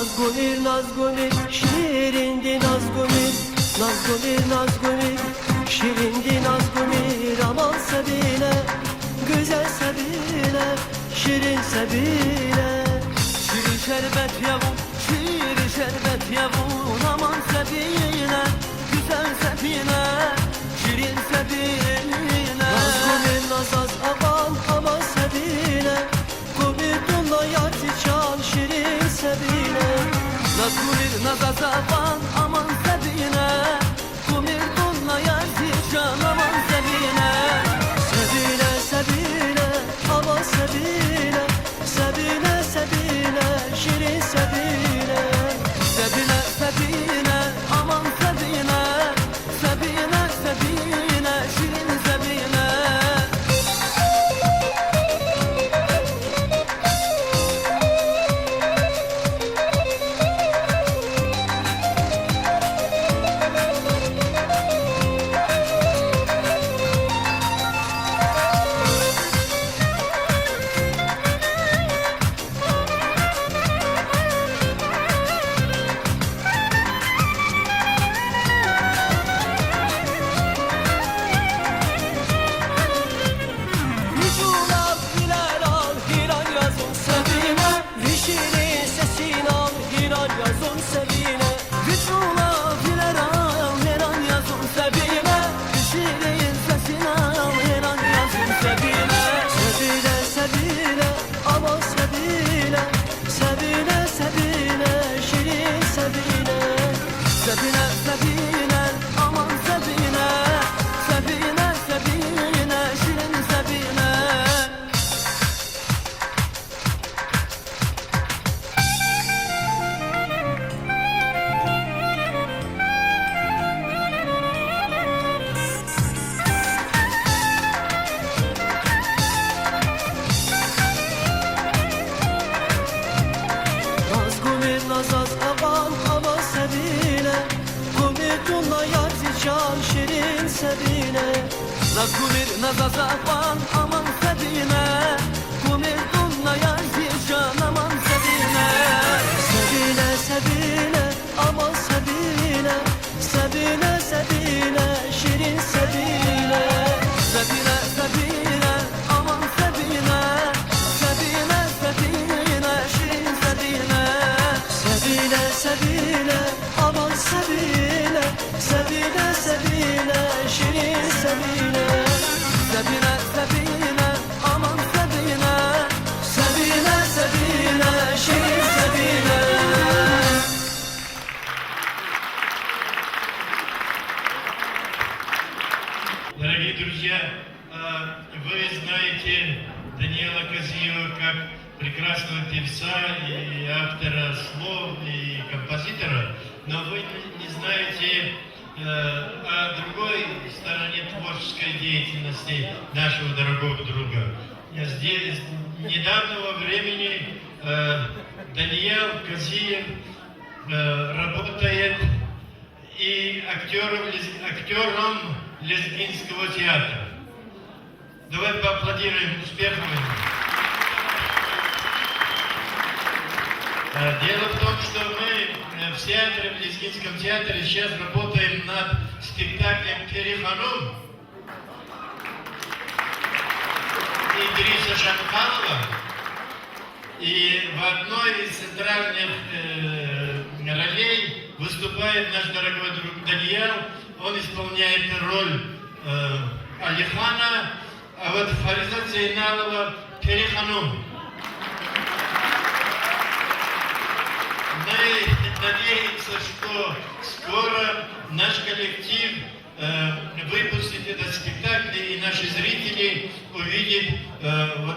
Nazgül'ür Nazgül'ür şirindi Nazgül'ür Nazgül'ür Nazgül'ür şirindi Nazgül'ür aman sebile güzel sebile şirin sebile şirin şerbet yavun şirin şerbet yavun aman sebile güzel sebile şirin sebile Nazgül'ür nazaz aman aman sebile Kumidunla yati çal şirin sebile Nazgül'ür nazaz aman aman sebile Kumidunla yati çal aman sebile Sebile sebile aman sebile Sebile sebile şirin sebile Sebile sebile aman sebile Sebile sebile şirin sebile yazın sevine Viçula filer al her an yazın sevine Şirin sesine al her an yazın sevine Sevine sevine aman sevine Sevine sevine şirin sevine Sevine sevine aman sevine Sevine sevine şirin sevine Naz gümür nazaz aman aman sevine Gümür dunla yar zican şirin sevine Naz gümür nazaz aman aman sevine Gümür dunla yar zican aman sevine Sevine sevine aman sevine Sevine sevine şirin sevine Sevine sevine aman sevine Sevine sevine şirin sevine Sevine sevine aman sevine Sevine sevine şirin sevine Sevine sevine aman sevine Sevine sevine şirin sevine Дорогие друзья, вы знаете Даниэла Козиева как прекрасного певца и автора слов, и композитора, но вы не знаете о другой стороне творческой деятельности нашего дорогого друга. Здесь недавнего времени Даниэл Козиев работает и актером Лезгинского театра. Давай поаплодируем успехам. Дело в том, что мы в театре, в Лезгинском театре сейчас работаем над спектаклем «Переханум» Идриса Шамханова. И в одной из центральных ролей выступает наш дорогой друг Даниэл. Он исполняет роль Алихана, а вот Фариза Зейналова Переханум. Мы надеемся, что скоро наш коллектив выпустит этот спектакль, и наши зрители увидят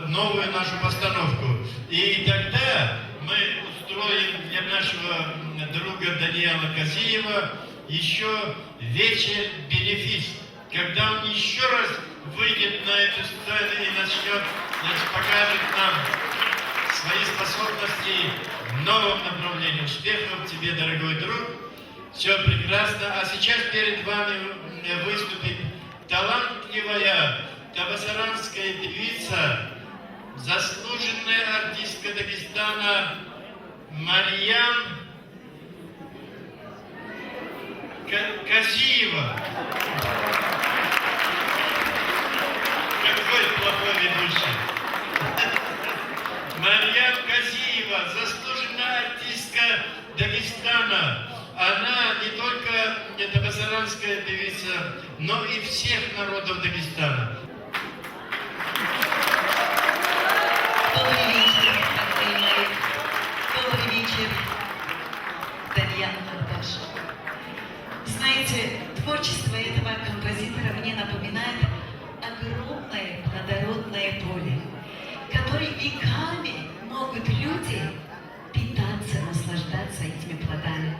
новую нашу постановку. И тогда мы устроим для нашего друга Даниэла Козиева еще вечер-бенефис, когда он еще раз выйдет на эту сцену и покажет нам свои способности в новом направлении. Успехов тебе, дорогой друг. Все прекрасно. А сейчас перед вами выступит талантливая табасаранская певица, заслуженная артистка Дагестана Марьям Козиева. Какой плохой ведущий. Марьям Козиева, заслуженная артистка Дагестана. Она не только табасаранская певица, но и всех народов Дагестана. Добрый вечер, дорогие мои. Добрый вечер, Даниэл Ардаш. Знаете, творчество этого композитора мне напоминает огромное плодородное поле, которое веками могут люди питаться, наслаждаться этими плодами.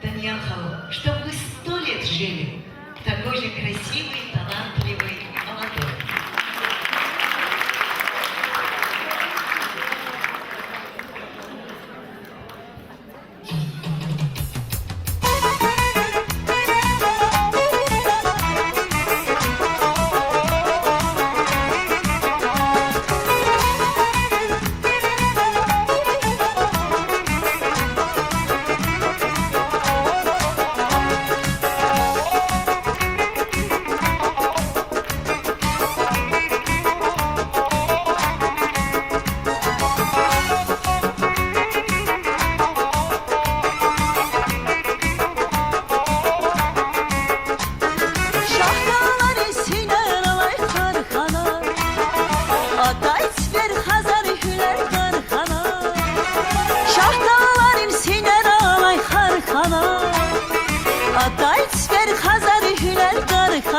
Даниэл Хау, чтобы вы 100 лет жили, такой же красивый, талантливый, молодой.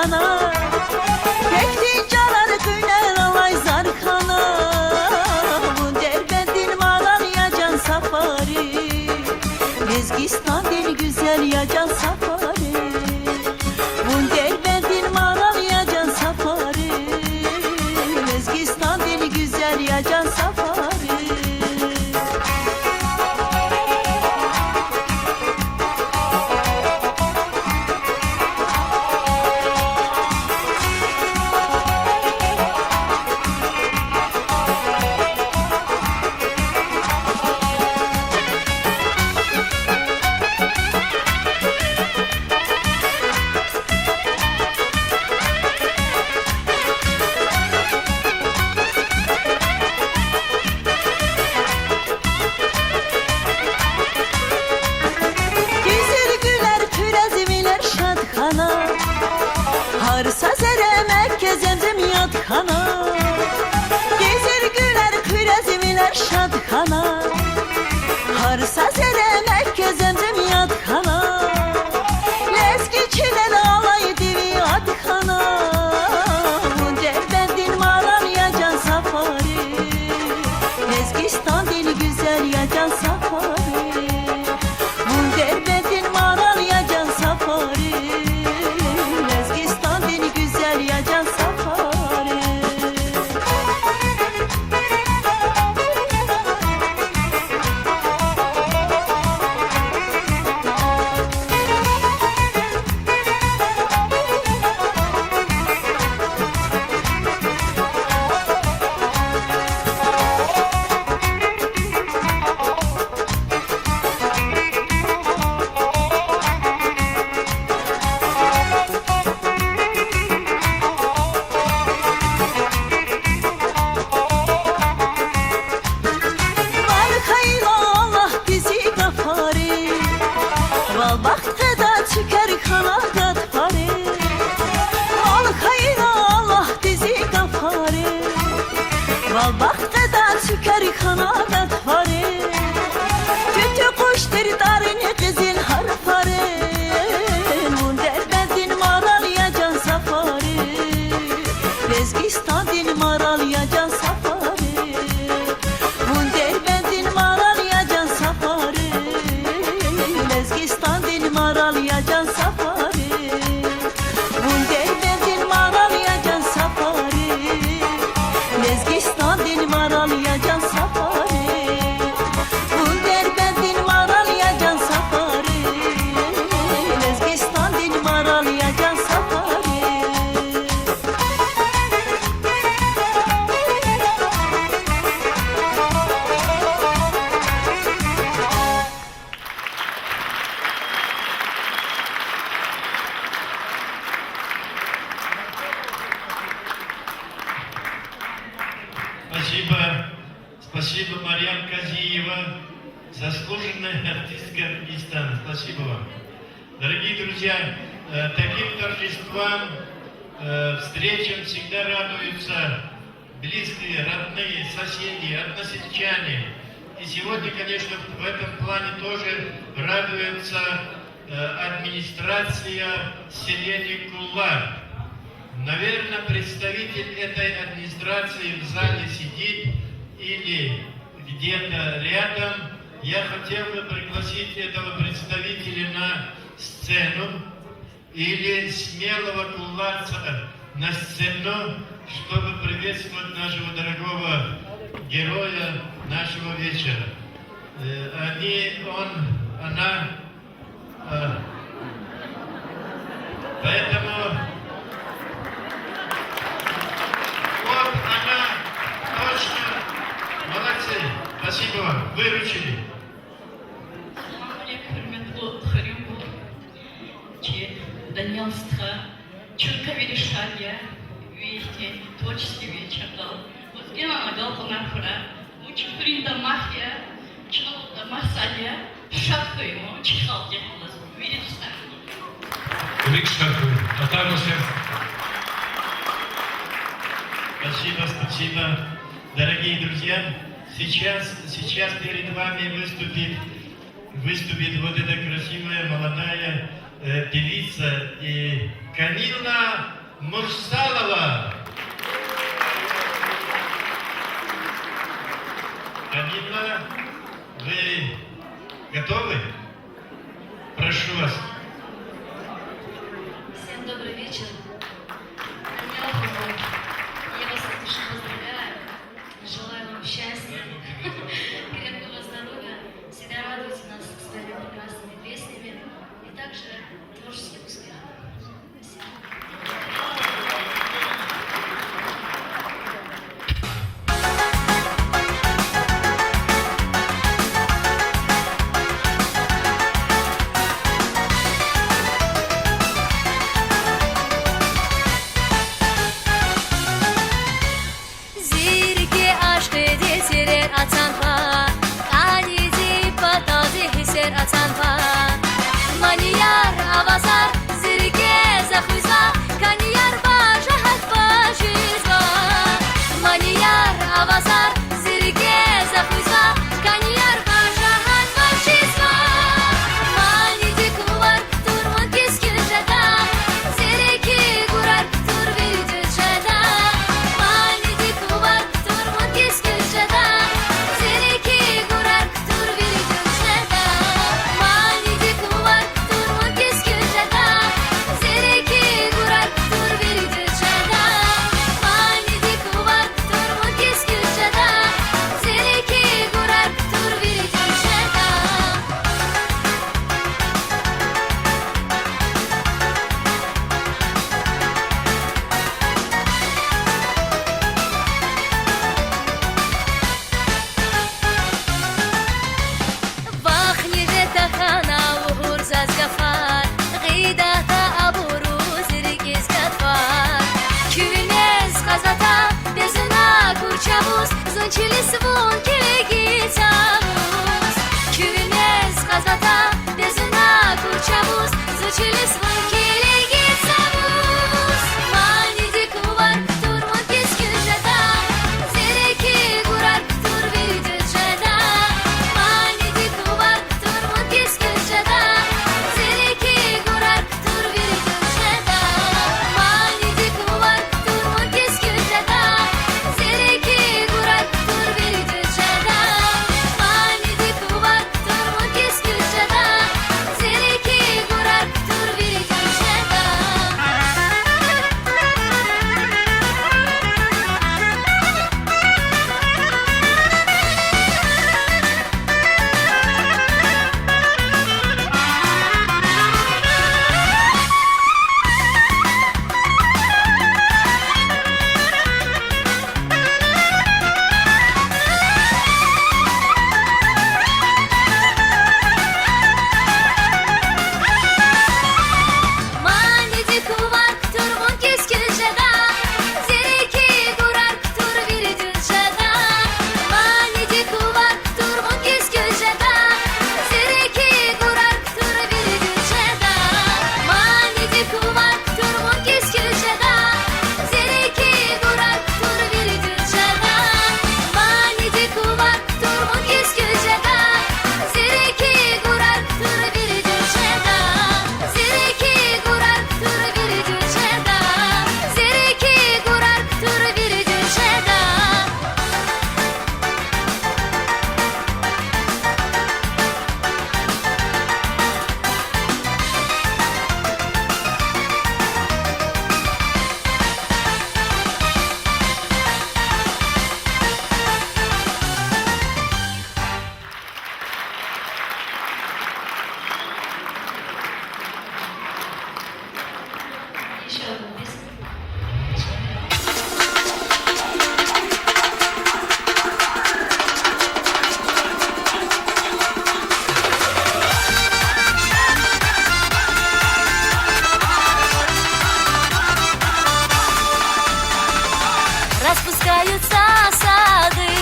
zarkana Pekti canar köyler alay zarkana Bu derbendin malan yacan safari Lezgistan dil güzel yacan safari Bu derbendin malan yacan safari Lezgistan dil güzel yacan safari Harsa zere Mekke zemzem yatkana Gezer güler kürezmiler şadkana Harsa zere Mekke zemzem yatkana Lezgiçiler alay divi atkana Bu derbendin maran yacan safari Lezgistan dil güzel yacan safari Bu derbendin maran yacan safari yacan safari Vaktıda çıkar kanadat pare Ol hayra Allah dizi gafare Val vaktıda çıkar kanadat pare Tütü kuştur darini kızıl harpare Mun derbendin maral yacan safari Lezgistan din maral yacan safari Mun derbendin maral yacan safari Lezgistan dil maral yacan safari Bun derbendin maral yacan safari Lezgistan dil maral yacan safari Bun derbendin maral yacan safari Lezgistan dil maral yacan safari Спасибо, Марьям Казиева, заслуженная артистка Афганистана. Спасибо вам. Дорогие друзья, таким торжествам, встречам всегда радуются близкие, родные, соседи, односельчане. И сегодня, конечно, в этом плане тоже радуется администрация селения Кулар. Наверное, представитель этой администрации в зале сидит или где-то рядом. Я хотел бы пригласить этого представителя на сцену или смелого куларца на сцену, чтобы приветствовать нашего дорогого героя нашего вечера. Поэтому вот она точно. Молодцы. Спасибо вам. Выручили. Данилство, чурка Верешалья, вести, творческий вечер дал. Вот где мама дал понахура, учи принда махия, чиновка Марсалия, шапку ему, чихал дехалас, видите сами. Велик шапку, а там уже... Спасибо, спасибо. Дорогие друзья, сейчас перед вами выступит вот эта красивая молодая певица и Камила Мурсалова. Камилла, вы готовы? Прошу вас. Всем добрый вечер. Даниил Ахмедов, я вас от души поздравляю. Желаю вам счастья, крепкого здоровья. Всегда радуйте нас своими прекрасными песнями и также творческих успехов. Спасибо. Zirki aşkı desirer atan var Anidi patazi hiser atan var Maniyar avazar zirke zahüza Kaniyar baja hat bajizva Maniyar avazar zirke zahüza Kaniyar baja hat bajizva Manidi kuvar turmun keskin jada Zirki gurar tur verici jada Manidi kuvar turmun keskin jada Zirki gurar tur verici jada Manidi kuvar turmun keskin jada Zirki gurar tur verici jada Manidi kuvar turmun keskin jada Zirki gurar tur verici jada Вахниже тахана угур зазгафар Гидата абуру зиргиз гатфар Küvümez kazata bezina kurçavuz Zunçili svun kiligitavuz Küvümez kazata bezina kurçavuz Zunçili svun kiligitavuz Manidi kuvar turmun keskin jada Zireki gurar tur verici jada Manidi kuvar turmun keskin jada Zireki gurar tur verici jada Manidi kuvar turmun keskin jada Zireki gurar tur verici jada Manidi kuvar turmun keskin jada Zireki gurar tur verici jada Manidi kuvar turmun keskin jada Zireki gurar tur verici jada Manidi kuvar turmun keskin jada Zireki gurar tur verici jada Manidi kuvar turmun keskin jada Zireki gurar tur verici jada Manidi kuvar turmun keskin jada Zireki gurar tur verici jada Zireki gurar tur verici jada Zireki gurar tur verici jada Еще одну песню. Распускаются сады,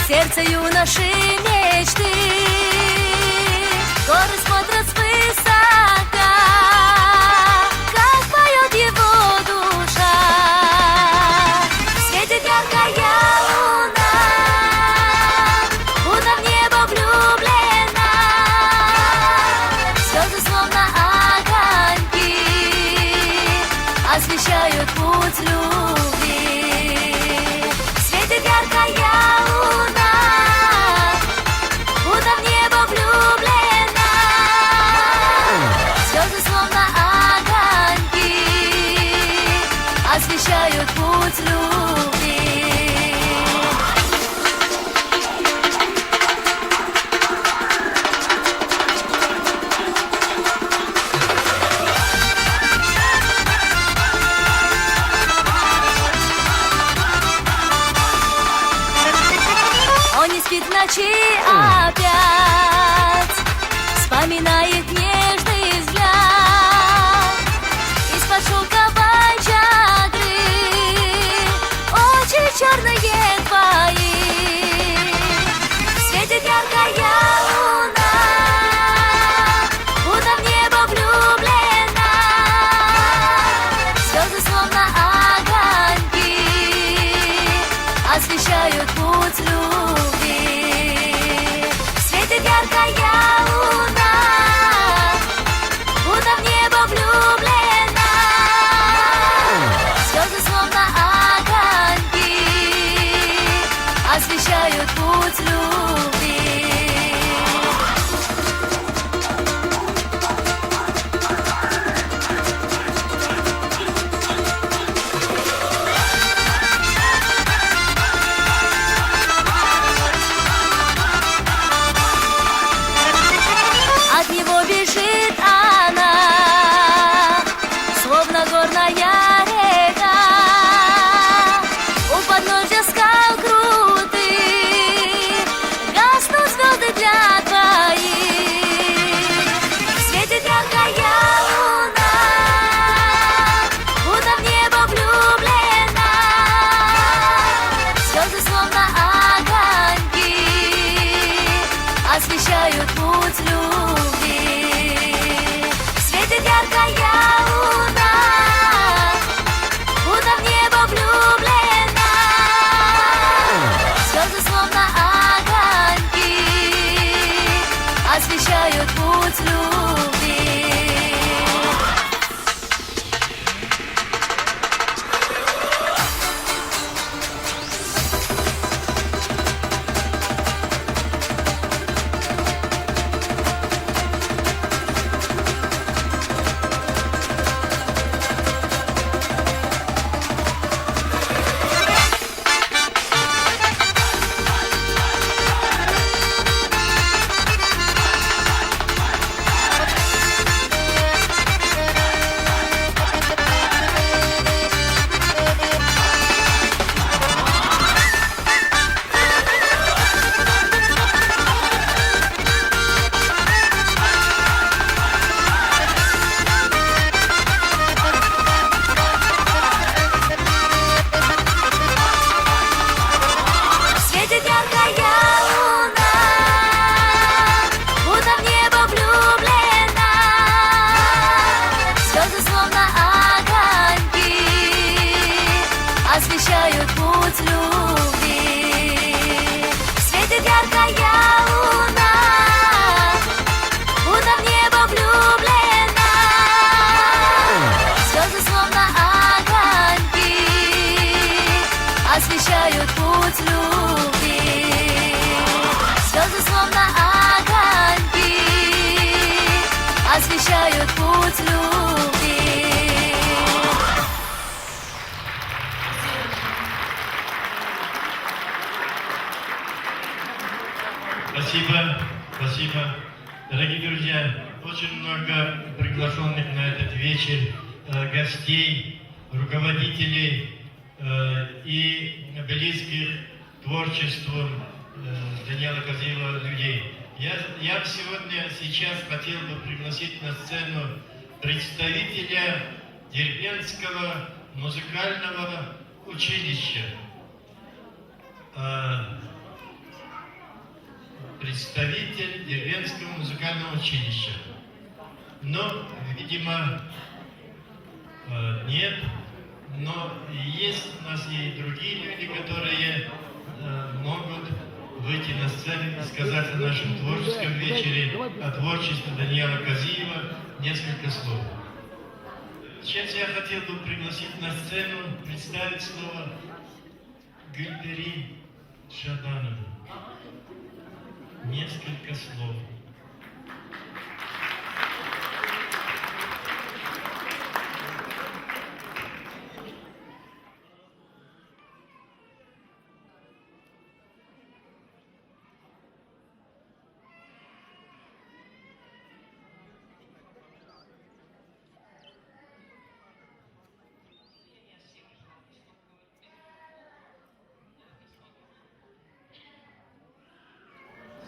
сердце юноши мечты. Горы смотрят свысока, как поет его душа. Светит яркая луна, будто в небо влюблена. Слезы словно огоньки освещают путь любви. Светит яркая луна, будто в небо влюблена. Звезды словно огоньки освещают путь любви. Он не спит в ночи опять, вспоминает нежный взгляд из-под шелковой чадры, очи черные твои. Светит яркая луна, будто в небо влюблена. Звезды словно огоньки освещают путь любви. Светит яркая луна, будто в небо влюблена. Звезды словно огоньки освещают путь любви. От него бежит она, словно горная река, у подножья скал крутых гаснут звезды для твоих. Светит яркая луна, будто в небо влюблена. Звезды словно огоньки освещают путь любви. Светит яркая луна, будто в небо влюблена. Звезды словно огоньки освещают путь любви. Светит яркая луна, будто в небо влюблена. Звезды словно огоньки освещают путь любви. Светит яркая луна, будто в небо влюблена. Звезды словно огоньки освещают путь любви. Звезды словно огоньки освещают путь любви. Спасибо, спасибо. Дорогие друзья, очень много приглашенных на этот вечер гостей, руководителей и близких к творчеству Даниила Козыева людей. Я сегодня, сейчас хотел бы пригласить на сцену представителя Дербентского музыкального училища. Представитель Дербентского музыкального училища. Но, видимо, нет. Но есть у нас и другие люди, которые могут выйти на сцену и сказать о нашем творческом вечере, о творчестве Даниила Козыева несколько слов. Сейчас я хотел бы пригласить на сцену, представить снова Гульпери Шаданову. Несколько слов.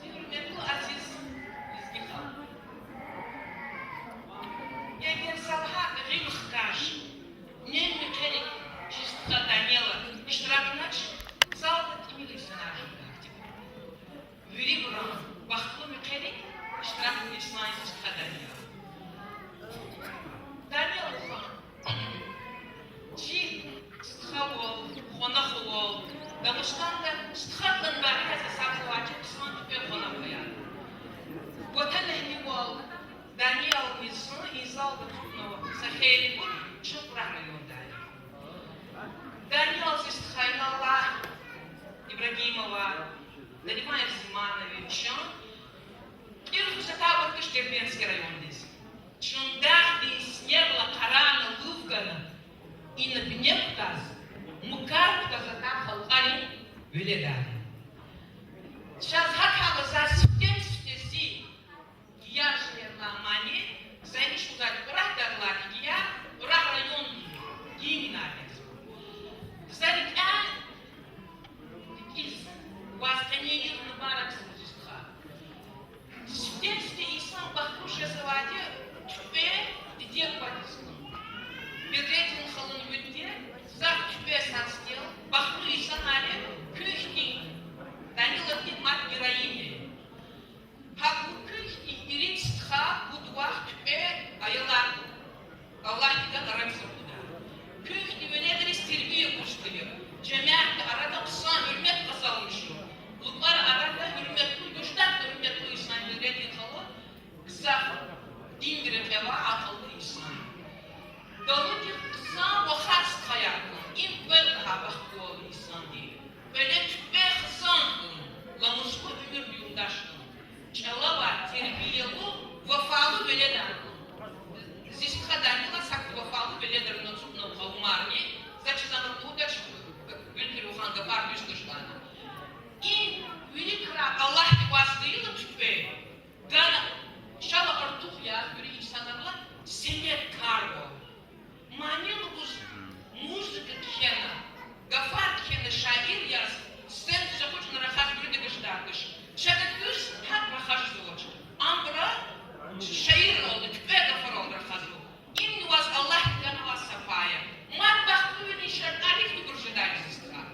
Hürmetli Aziz Yüzgühan. Егер Салха Римхкаш не механик чисто Данила Штрафнач залдат имели сценарий. Вирибрам Бахту механик Штрафный Исмаил Данила. Данила Чи Стхавол, Хонахолол, Дамуштанда Стхатлан Бархаза Сахуачи Ксан Пехонахуя. وتلهني دانيال ميسون إنزال بتونا سخير شوف رحمة يونداني دانيال زستخاين الله إبراهيمова Данимаев Зимановича Ирфу Сатабов Киштербенский район здесь Чундах здесь не было Корана Лувгана и на Бнептаз Мукарка Затахал Ани Веледани Сейчас хакала за сеть я же на мане, за ничего дать урах дарлак, я урах район гимназис. Зарик из вас коней на барак служиска. Стенстве ислам бахтуше заводе, чупе и дел подискун. Бедретин халун витте, зав чупе санстел, бахту и санале, крышки. Данила ты мать героини. Хаку крышки и рицтха будвах чупе аяла. Allah kita garam sabda. Kökni veledris terbiye kuştuyor. Cemaat arada kısa hürmet kazanmış. Bunlar arada hürmetli güçler hürmetli insan bildiğin kalı kısa dindirin eva akıllı insan. Dalınca kısa vakas kayaklı. İn ben daha baktığı insan değil. Böyle tübe kısan lamuslu ömür yurdaşlı. Çalaba terbiyeli vefalı veleden. Здесь Данила саквофалу беледер на Халмарне, значит, она удачу Вильгеру Ханга Барбиш Кыштана. И велик раб Аллах вас дыйлы чупе, да шала артух я, говорю, инсанарла, семет карго. Манил уж музыка кхена, гафар кхена шаир яс, сцен захочу на рахаш брюде гыштардыш. Шагат кыш, как рахаш золоч. Амбра, шаир олды, чупе гафар олды рахазу. Им вас Аллах для вас сапая. Мат бахтуни шартарик не прожидательства.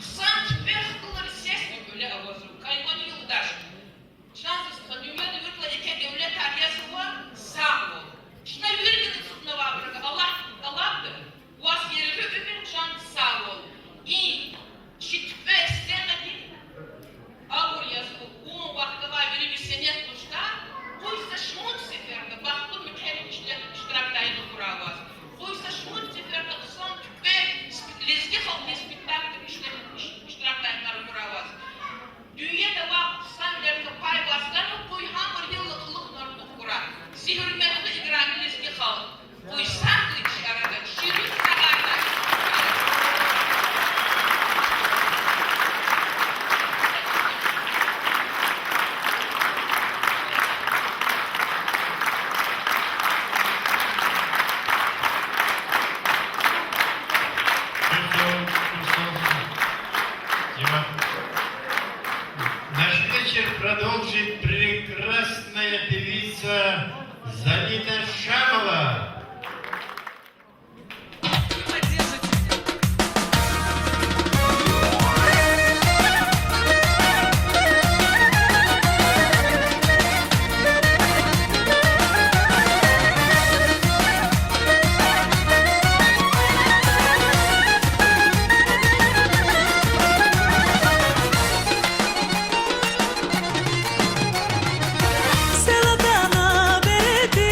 Сам тебе хтулар сесть böyle avazı. Kaybani yıldaş. Şansız kadınlar yurtla eke devlet ariyasıva sağ ol. Şuna yürüyün tutma var. Allah'tır. Вас yerli ömür can sağ ol. İyi. Şitbe istemedi. Ağır yazı. Umu baktava bir senet kuşta. Oysa şmut seferde baktım müterim iştiraktaydı kuravaz. Oysa şmut seferde kısan tüpe lezgi halkı spektaktör iştiraktaydı kuravaz. Dünyada var kısan derdi pay baslarla koy hamur yıllık ılıklarını kurar. Sihürmetli igrami lezgi halk. Oysa kılıç arada şirin sagarda. Наш вечер продолжит прекрасная певица Залита Шамова. Seladana verdi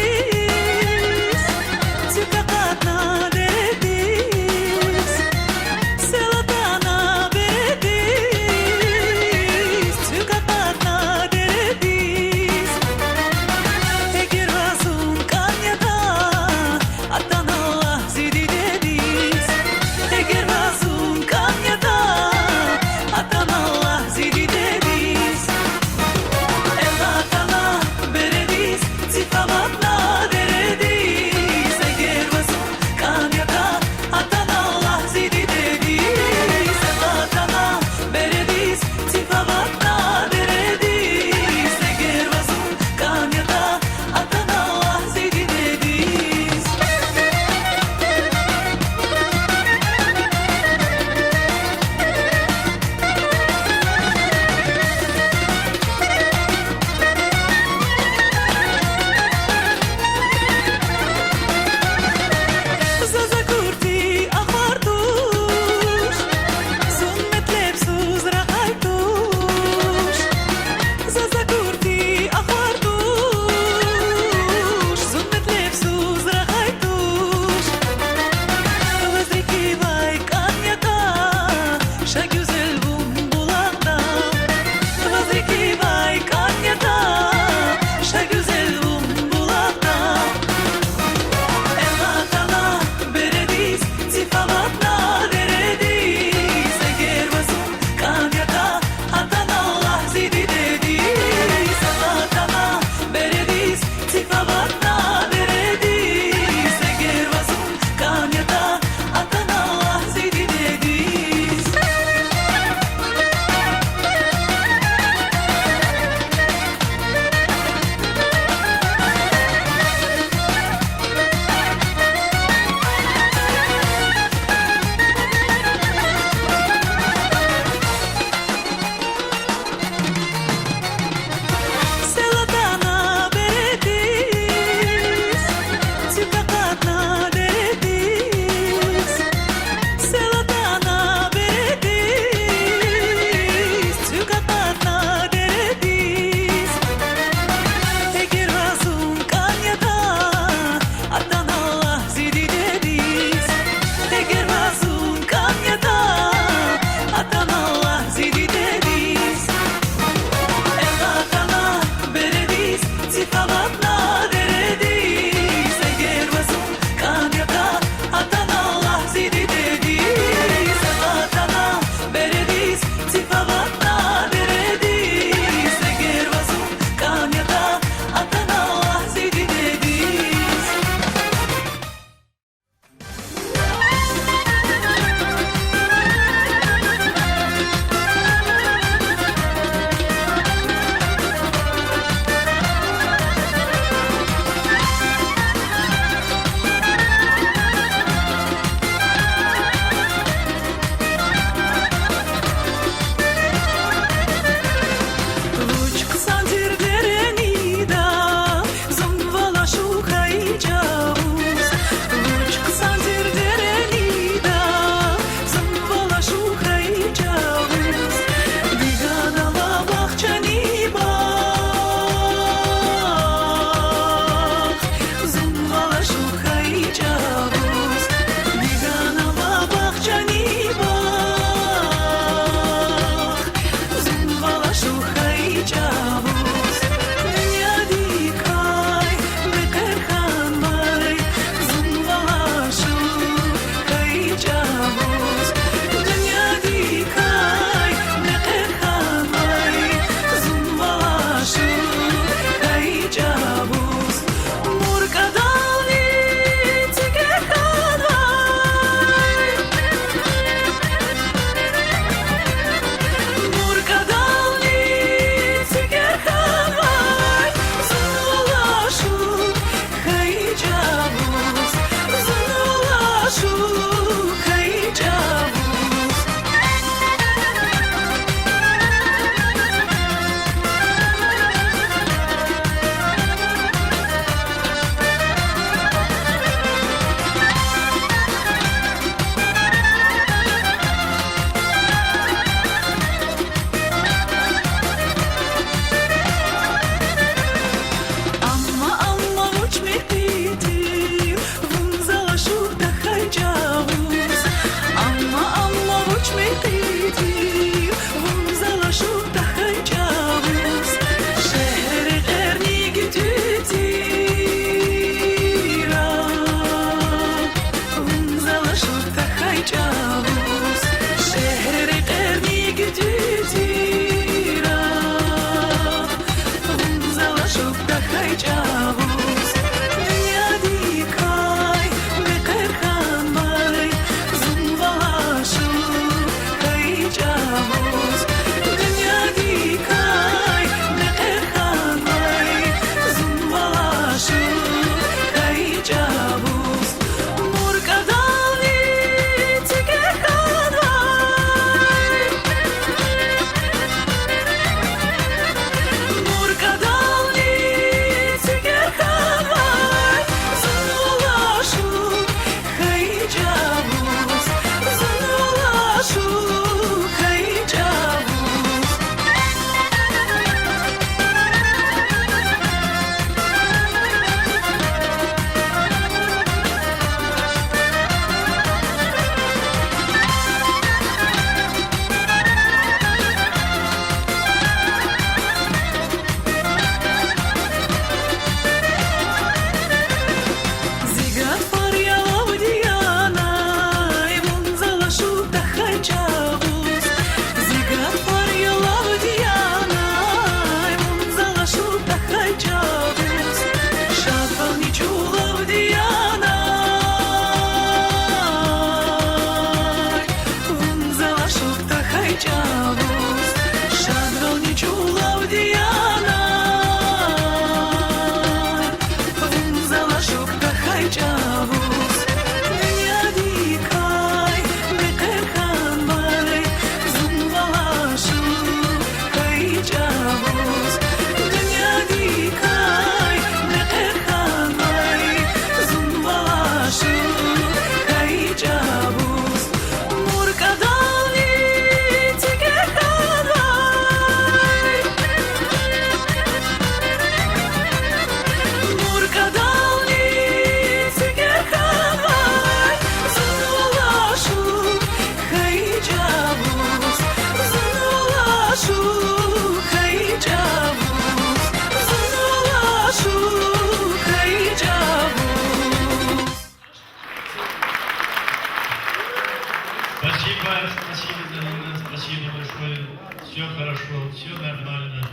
хорошо, все нормально.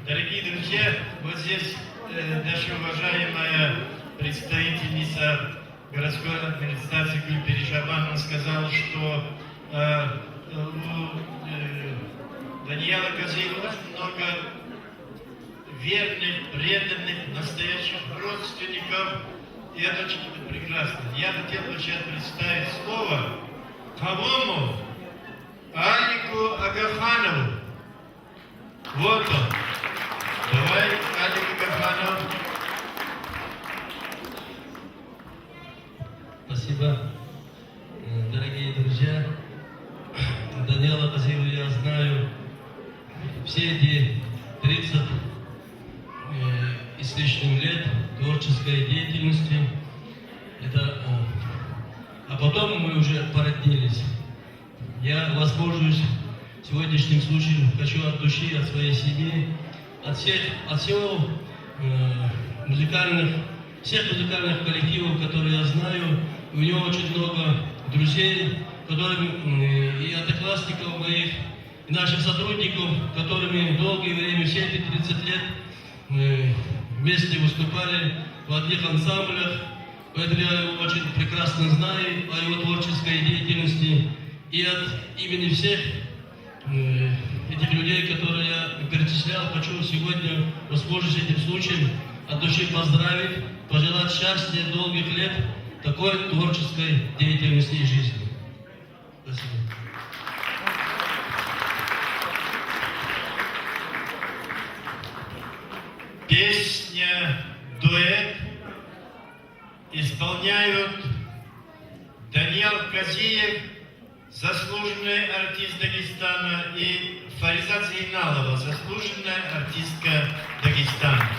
Дорогие друзья, вот здесь наша уважаемая представительница городской администрации Гульпери Шабанова сказала, что у Даниила Козыева очень много верных, преданных, настоящих родственников. И это очень прекрасно. Я хотел бы сейчас представить слово Павлому Алику Агафанову. Вот он. Давай, Алик Агафанов. Спасибо. Дорогие друзья, Даниила Козыева я знаю все эти 30 и с лишним лет творческой деятельности. А потом мы уже породнились. Я воспользуюсь сегодняшним случаем, хочу от души, от своей семьи, от всего всех музыкальных коллективов, которые я знаю. У него очень много друзей, и одноклассников моих, и наших сотрудников, которыми долгое время, все эти 30 лет, мы вместе выступали в одних ансамблях. Поэтому я его очень прекрасно знаю, о его творческой деятельности. И от имени всех этих людей, которые я перечислял, хочу сегодня, воспользуясь этим случаем, от души поздравить, пожелать счастья, долгих лет такой творческой деятельности и жизни. Спасибо. Песня «Дуэт» исполняют Даниил Козыев, заслуженный артист Дагестана, и Фариза Зейналова, заслуженная артистка Дагестана.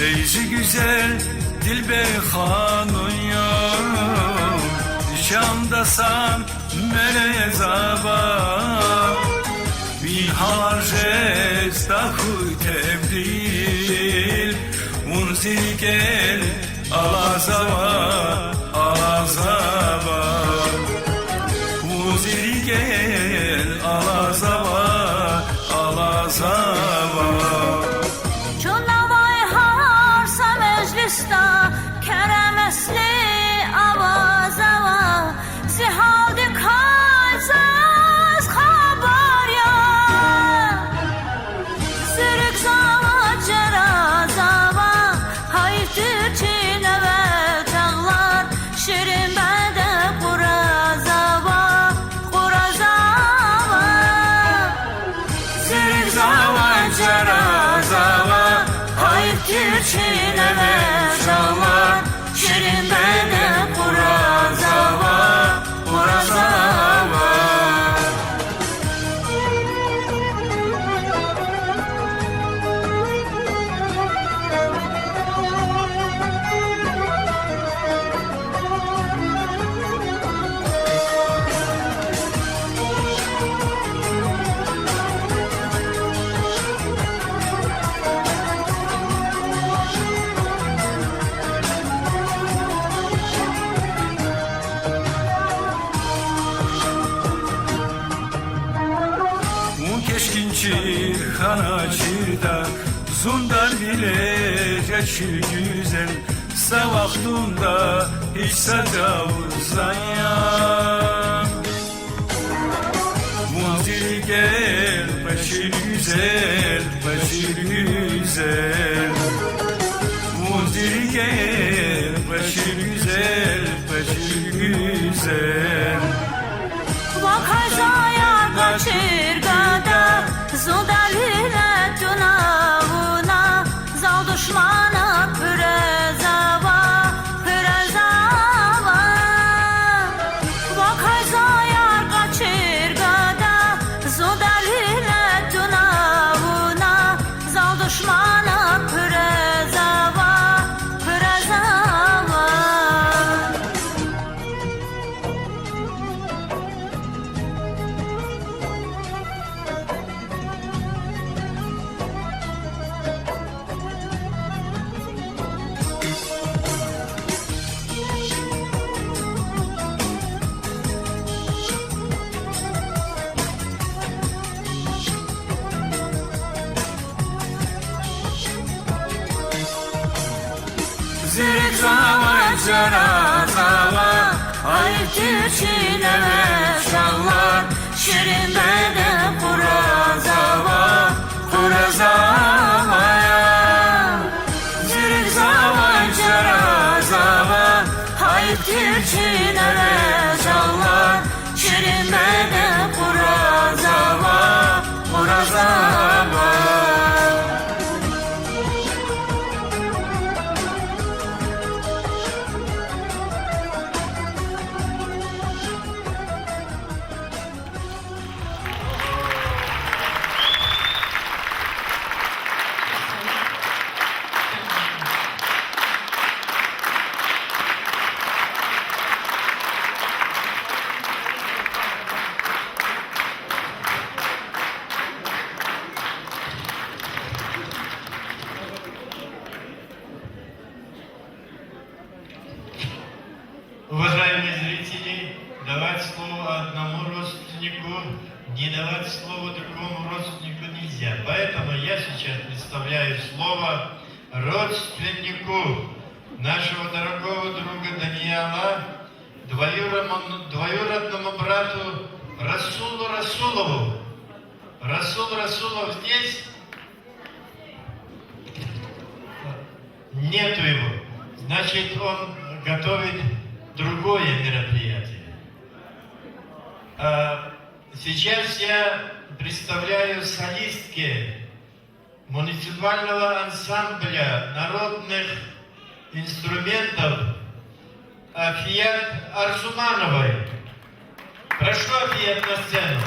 Eyzi güzel dilber hanıyım, Şam'dasan melezaba, bir harcez dahu tebdil, unzil gel alazava, alazava, unzil gel alazava, alazava. Kerem esli avaz ava, zihaldi kalsaz haber ya. Sürük zava ceraz ava, hayırdır çile ve çağlar, şirin bende kuraz ava, kuraz ava. Sürük zava ceraz ava, hayırdır çile ve çağlar, şirin bende kuraz ava, kuraz ava. Çirhana çirda, zundar bile geçir güzel, savaktunda hiç sacavuzlayan. Muzil gel, başır güzel, başır güzel. Muzil gel, başır güzel, başır güzel. kaçırgada Zudalile cunavuna Zal düşmana pürezava Pürezava Vakay zayar kaçırgada Zudalile cunavuna Zal düşmana pürezava Pürezava Zirek zava cara zava Ayıp çiçine ve şallar Şirin bede kura zava Kura zavaya Zirek zava cara zava Ayıp çiçine ve şallar Şirin bede kura zava Kura zavaya Уважаемые зрители, давать слово одному родственнику, не давать слово другому родственнику нельзя. Поэтому я сейчас представляю слово родственнику нашего дорогого друга Даниила, двоюродному брату Расулу Расулову. Расул Расулов здесь? Нету его. Значит, он готовит другое мероприятие. Сейчас я представляю солистки муниципального ансамбля народных инструментов Афият Арзумановой. Прошу Афият на сцену.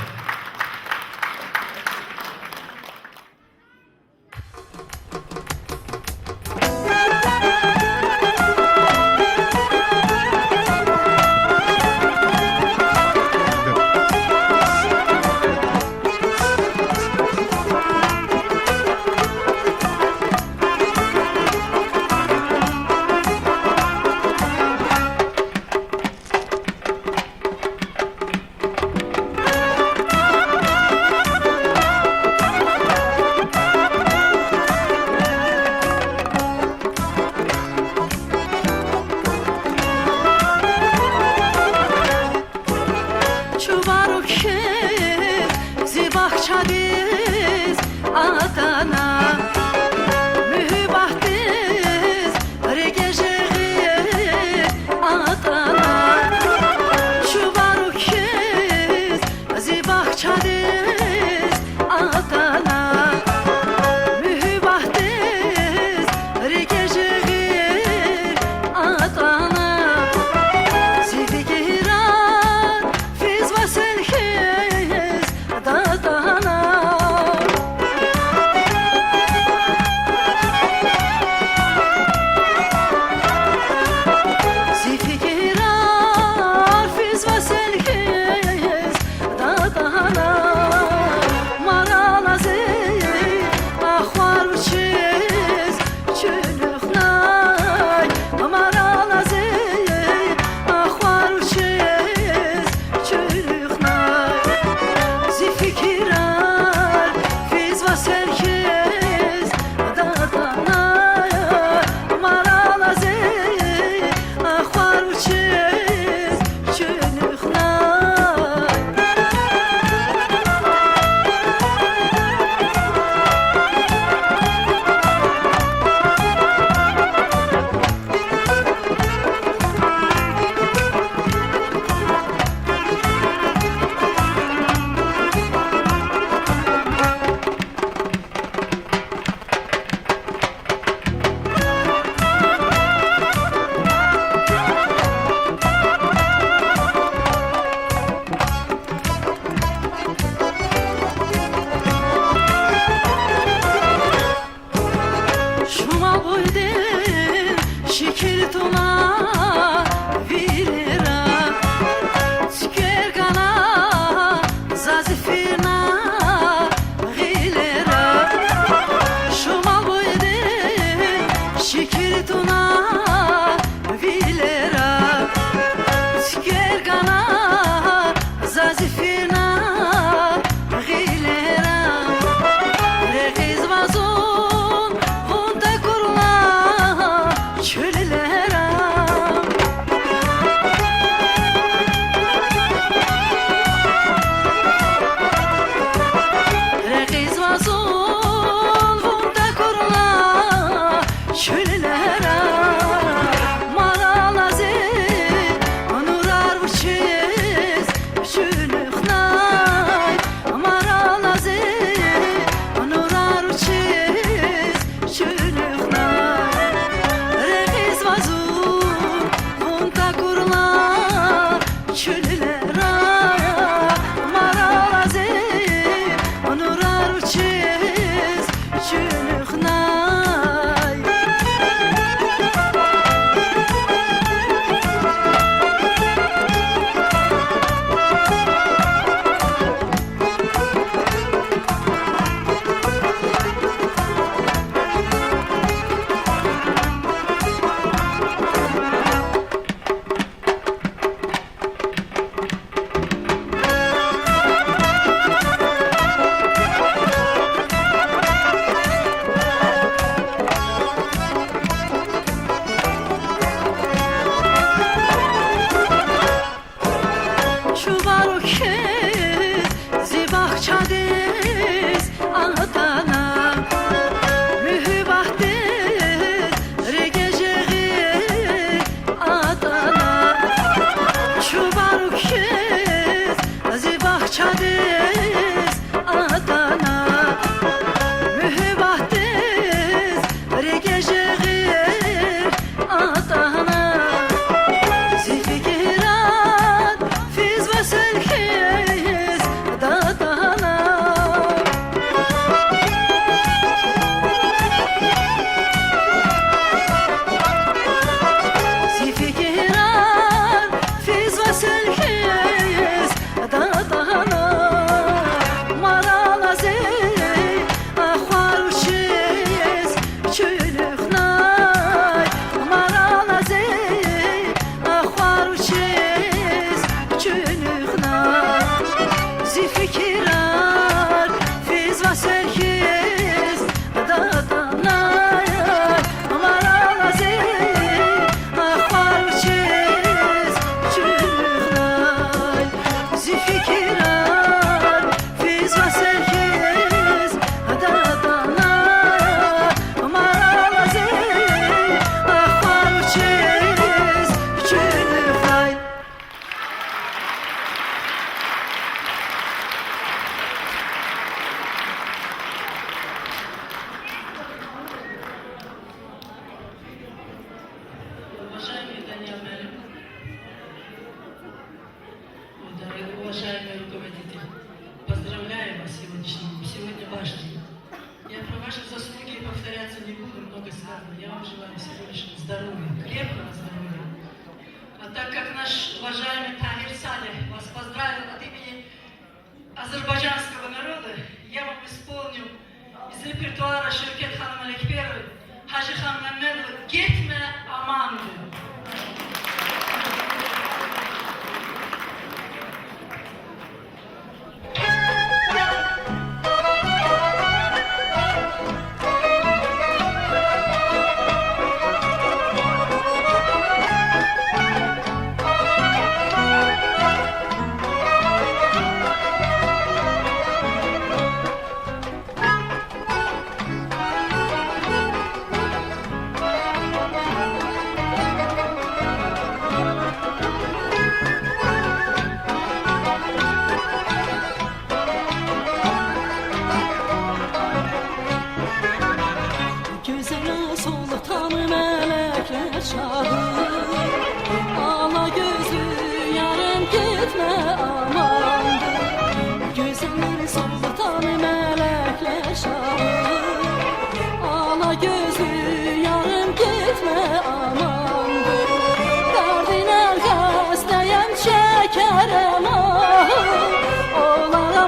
Ala gözlü yarım gitme aman.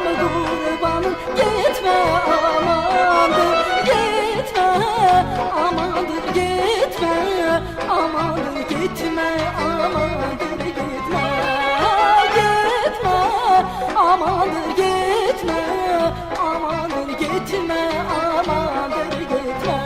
canım kurbanım gitme amandır gitme amandır gitme amandır gitme amandır gitme gitme amandır gitme amandır gitme amandır gitme.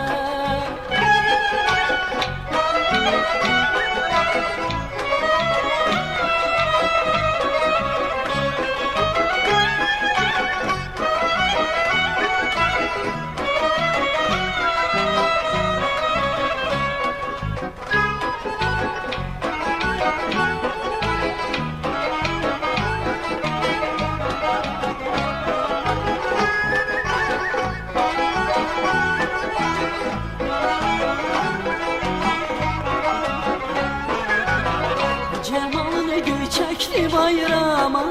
Cemalını göy çekti bayrama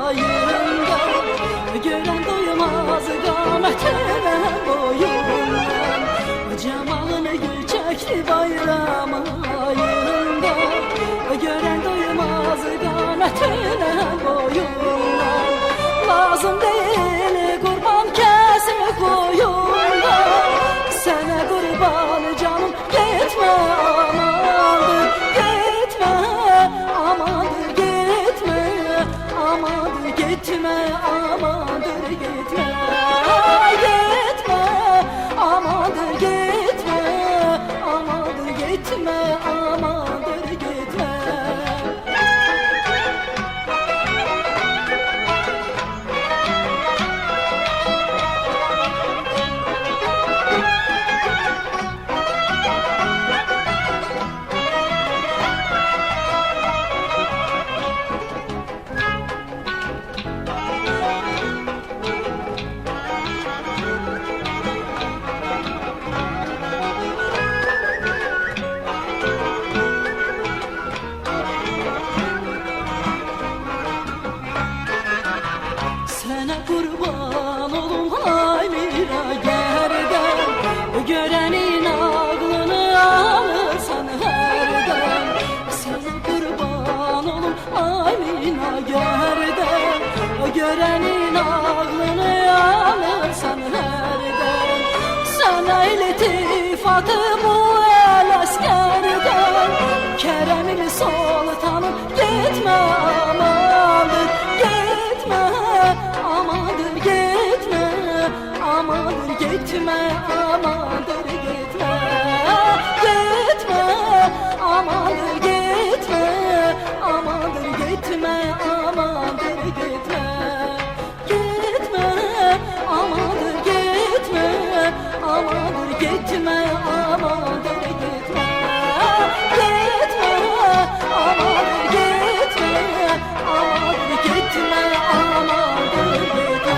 ayında gören doymaz qametine boyundan. Cemalını göy çekti bayrama ayında gören doymaz qametine boyundan. Lazım değil kurban kesme koyundan, sana kurban canım gitme amandır gitme amandır gitme amandır gitme amandır gitme gitme amandır gitme amandır gitme amandır gitme. Sana kurban olum ay mira gerden, görenin aklını alırsan herden. Sana kurban olum ay mira gerden, görenin aklını alırsan herden. Sana iltifatı bu el askerden, Kerem'in sultanım gitme amandır gitme amandır gitme amandır gitme amandır gitme gitme amandır gitme amandır gitme amandır gitme gitme amandır gitme amandır gitme amandır gitme gitme amandır gitme amandır gitme amandır gitme.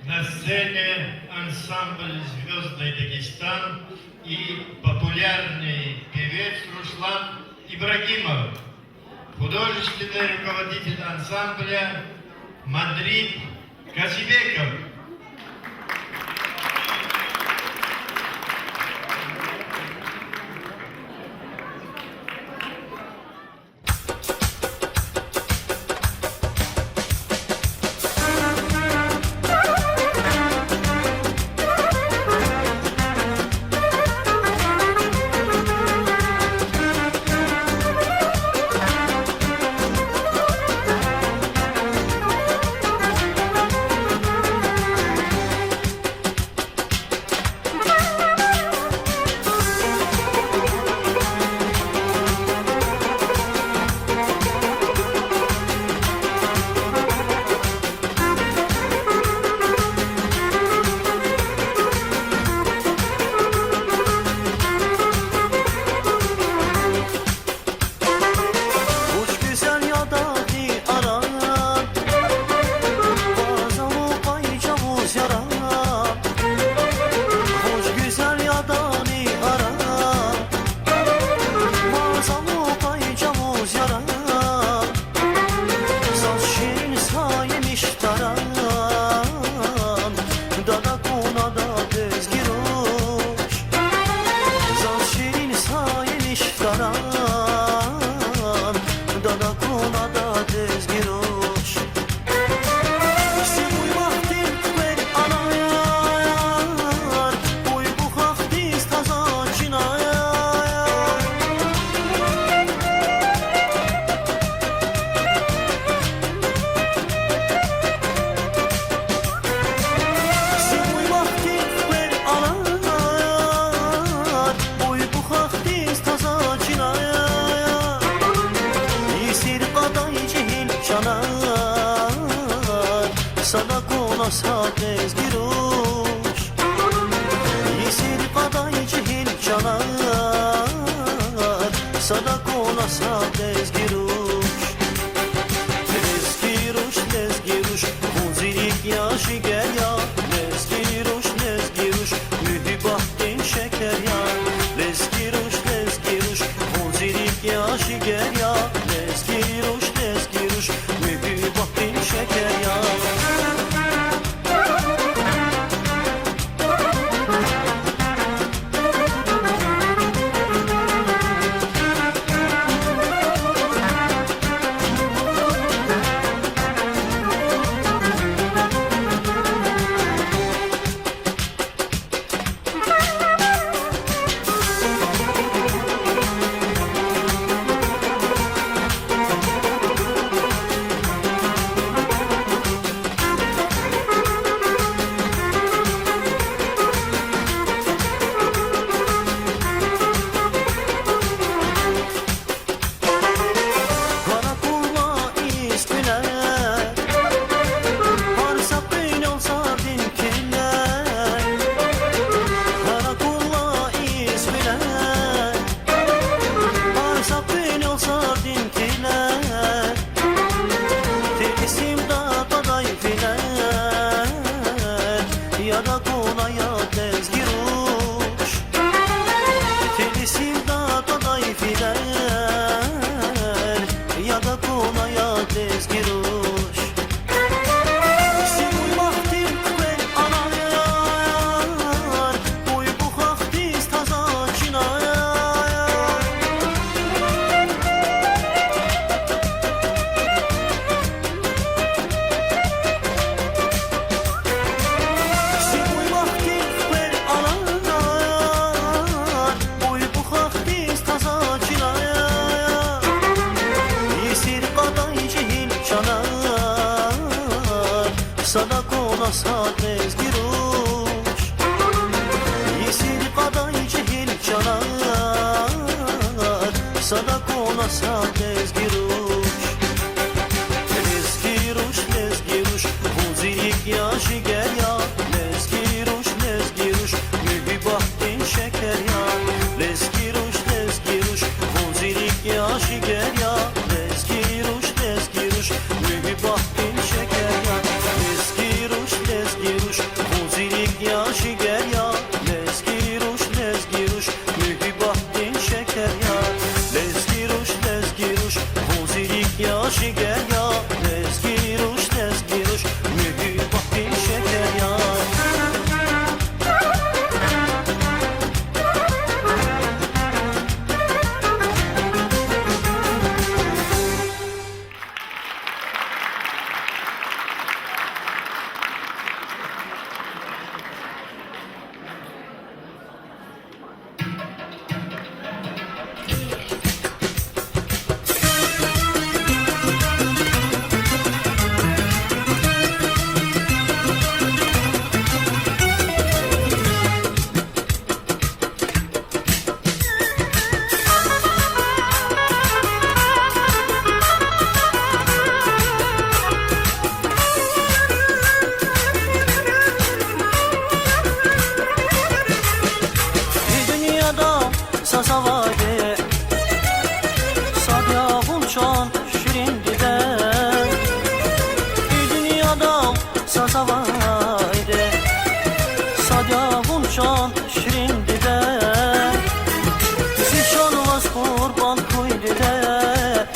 На сцене ансамбль «Звездный Дагестан» и популярный певец Руслан Ибрагимов, художественный руководитель ансамбля Мадрид Казибеков. dezgiroş Simuj mahti ver anayar Uy bu haftiz taza çinayar Simuj mahti ver anayar Uy bu haftiz taza çinayar Yisir qaday cihil canar Sana konasa dezgiroş Yisir qaday cihil canar Sana konasa dezgiroş Lezgiroş, lezgiroş Muzirik yaşı gel ya Lezgiroş, lezgiroş Mühibahtin şeker ya Lezgiroş, lezgiroş Muzirik yaşı gel ya Lezgiroş, lezgiroş Mühibahtin şeker ya Karakulma ismine Harsa peynol sardin kirler Karakulma ismine Harsa peynol sardin kirler Telisim da taday filer Ya da konaya dezgiroş Telisim da taday filer Ya da konaya dezgiroş Simuj mahti ver anayar Uy bu haftiz taza çinayar Simuj mahti ver anayar Uy bu haftiz taza çinayar Yisir qaday cihil canar Sana konasa dezgiroş Yisir qaday cihil canar Sana konasa dezgiroş Lezgiroş, lezgiroş Muzirik yaşı gel ya Lezgiroş, lezgiroş Mühibahtin şeker ya Lezgiroş, lezgiroş Muzirik yaşı gel ya Lezgiroş, lezgiroş Mühibahtin şeker ya Lezgiroş, lezgiroş Muzirik yaşı gel ya Lezgiroş, lezgiroş Mühibahtin şeker ya Lezgiroş, lezgiroş Muzirik yaşı gel ya Lezgiroş, lezgiroş Mühibahtin şeker ya sazavade Sadyahum çon şirin dide Dünyada sazavade Sadyahum çon şirin dide Zişan vas kurban koy dide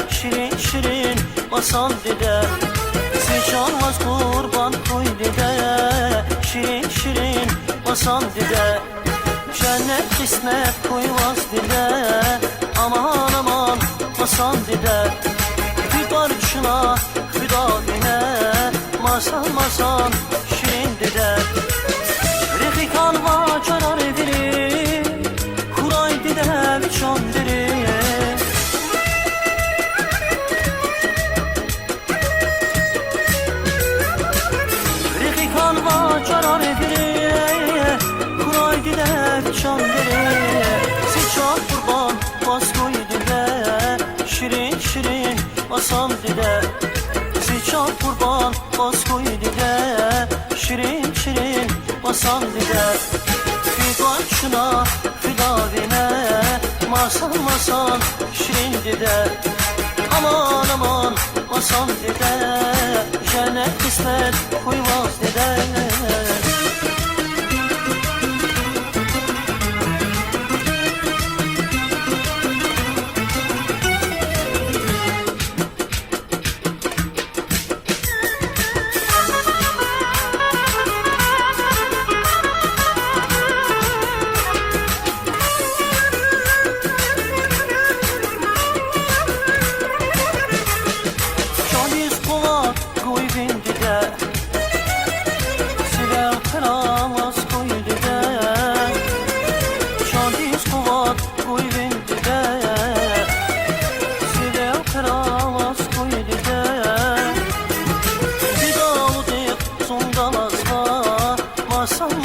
Şirin şirin basan dide Zişan vas kurban koy dide Şirin şirin basan dide Cennet kısmet koyvaz dile Aman aman basan dile Bir barışına Masan masan şirin dide Rexi kalva çarar dili Kuray dide biçon dili Rexi kalva çarar dili Kuray dide biçon dili Sıçan kurban baskoy dide Şirin şirin masan dide Sıçan kurban baskoy dide Şirin şirin masan dide Fidan şuna fidavine Masan masan şirin dide Aman aman masan dide Cennet kısmet koymaz dide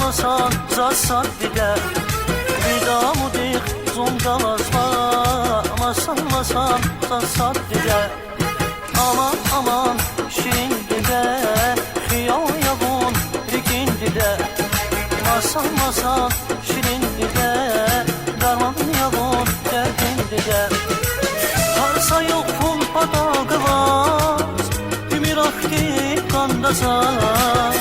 Masan zasat dide Vidamu dik zondalazma Masan masan zasat dide Aman aman şirin dide Xiyal yavun rikin dide Masan masan şirin dide Darman yavun derdin dide Harsa yok pul patağı vaz Ümir akti kandazar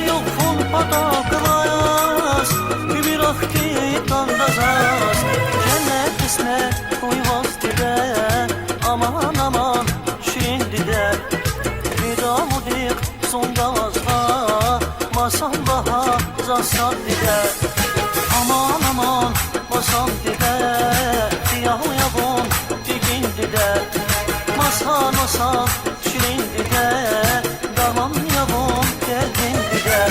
Yok ful pataklas Bir akti kandazaz Cennet kısmet koymaz dide Aman aman şirin dide Vidamu dik sondalazma Masan baha zasat dide Aman aman masan dide Siyahu yavun digin dide Masan masan şirin dide Darman yavun geldin dide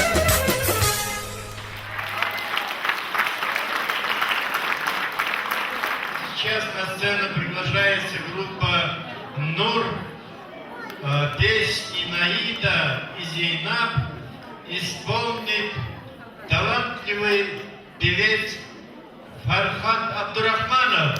Сейчас на сцену приглашается группа «Нур». Песни Наида и Зейнаб исполнит талантливый певец Фархат Абдурахманов.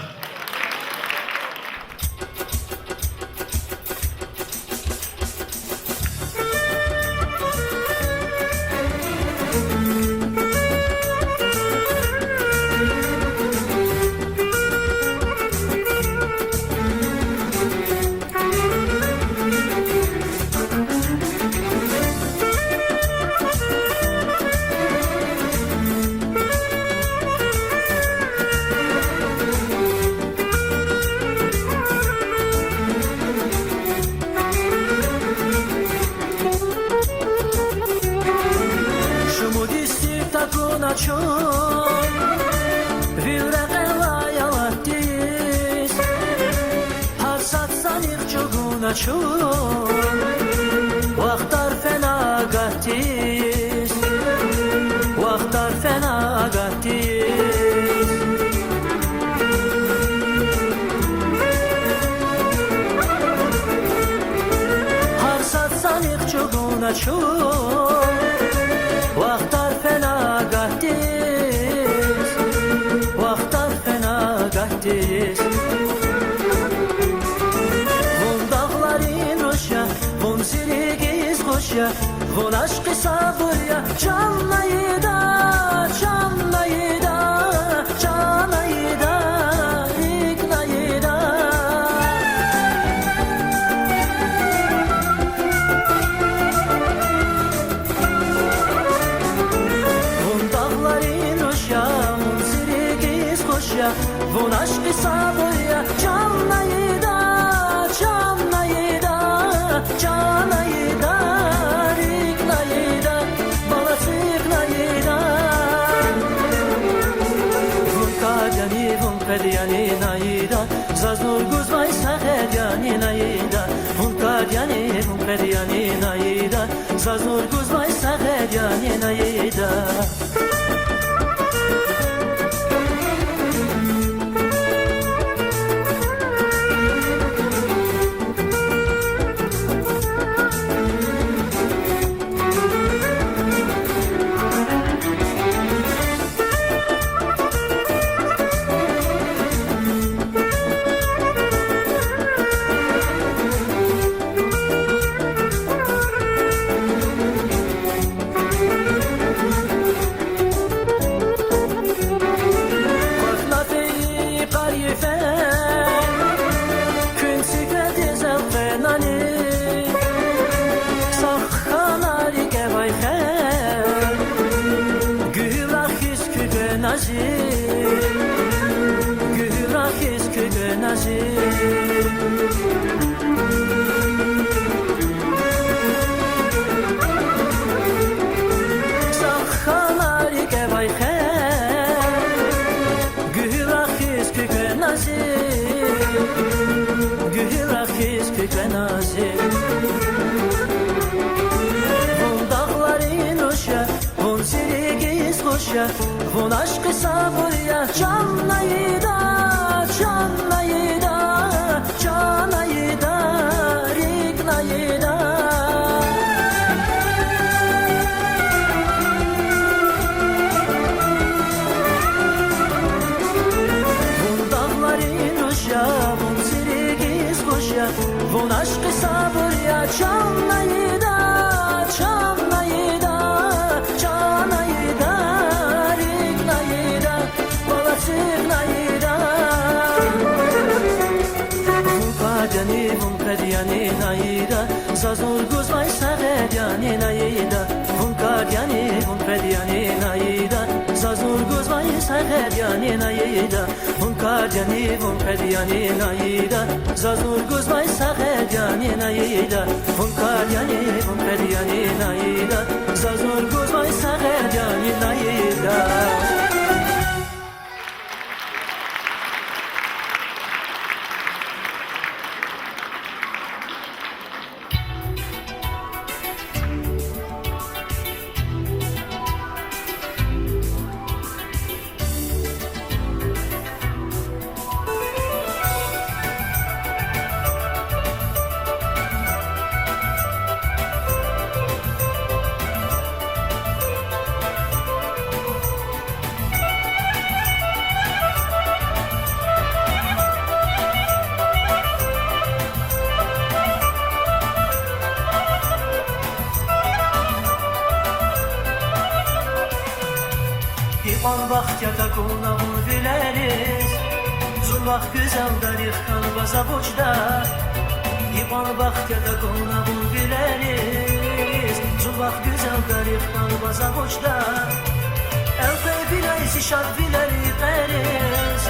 Çon Vivreqela yalatis Harsatsan iqçuguna çon Vaqtar fenagatis Vaqtar fenagatis Harsatsan iqçuguna çon Vaqtar fenagatis Vaqtar fenagatis Vun dağların roşa Vun sirigiz koşa Vun aşkı sabırya Canlayı da Canlayı da Canlayı da İknayı da Vun aşkı sabırya Canlayı da Canlayı da Canlayı da Riklayı da Balası iklayı da Vun kadani vun pedyani nayı da Zaznur guzmai sahediani naida Vunkadiani vunkadiani naida Zaznur guzmai sahediani naida Vun aşkı sabırya canlayda, canlayda, canlayda, rignayda. Vun dağların uşa, vun sirigiz kuşa, vun aşkı sabırya canlayda, canlayda, canlayda. Vunkadiani naida Zaznur guzmai sahediani naida Vunkadiani naida Zaznur guzmai sahediani naida Vunkadiani naida Zaznur guzmai sahediani naida Vunkadiani naida Zaznur guzmai sahediani naida İman vaxtiyata qonağın bileriz Zulvaq güzel darix kalbaza boçda İman vaxtiyata qonağın bileriz Zulvaq güzel darix kalbaza boçda Elbey bileyiz işar bileri qeriz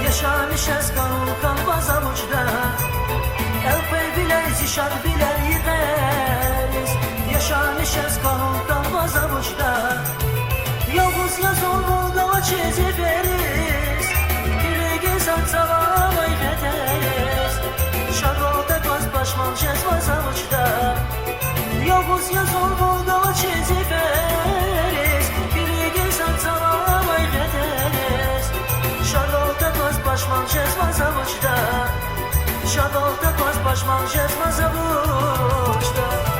Yaşamış ez qanun kalbaza boçda Elbey bileyiz işar bileri qeriz Yaşamış ez qanun kalbaza boçda Yavuz yazol Volgava çizip veriz Birliğiz atsalamay gederiz Şarvalda gaz başman cezvaz avuçda Yavuz yazol Volgava çizip veriz Birliğiz atsalamay gederiz Şarvalda gaz başman cezvaz avuçda Şarvalda gaz başman cezvaz avuçda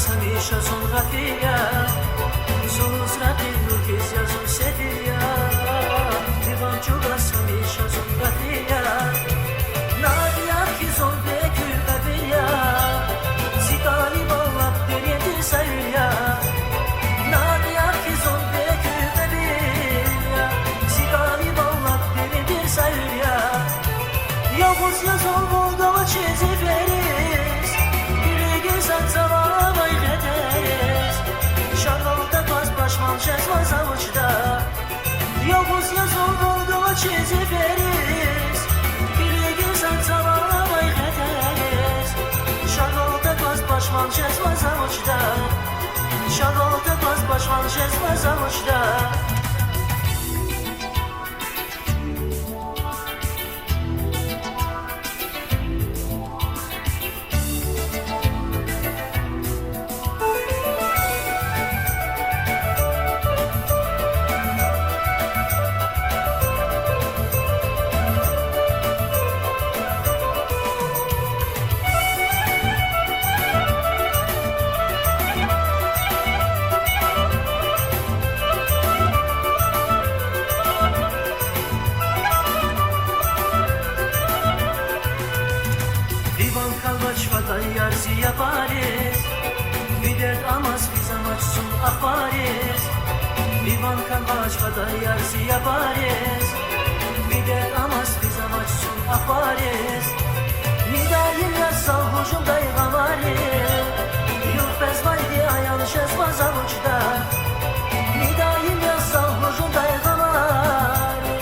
Hamisha son gafia Sus ratin nukis ya son sedia Divan chugas hamisha son gafia Nadia ki son bekü bebeya Zikali bavak deriyeti sayya Nadia ki son bekü bebeya Zikali bavak deriyeti sayya Yavu Yavuz yazan Volga'la çiziveriz Bir güzel zavara vay gederiz Şarvalda baz başman cezva zavuçda Yavuz yazan Volga'la çiziveriz Bir güzel zavara vay gederiz Şarvalda baz başman cezva zavuçda Şarvalda baz başman cezva zavuçda Yarziya Paris Bir dert amaz biz amaçsın Paris Divan kalbaç kadar yarziya Paris Bir dert amaz biz amaçsın Paris Nidayim yazsal hücumda yığamari Yok bezvaydi ayan şezma zavuçda Nidayim yazsal hücumda yığamari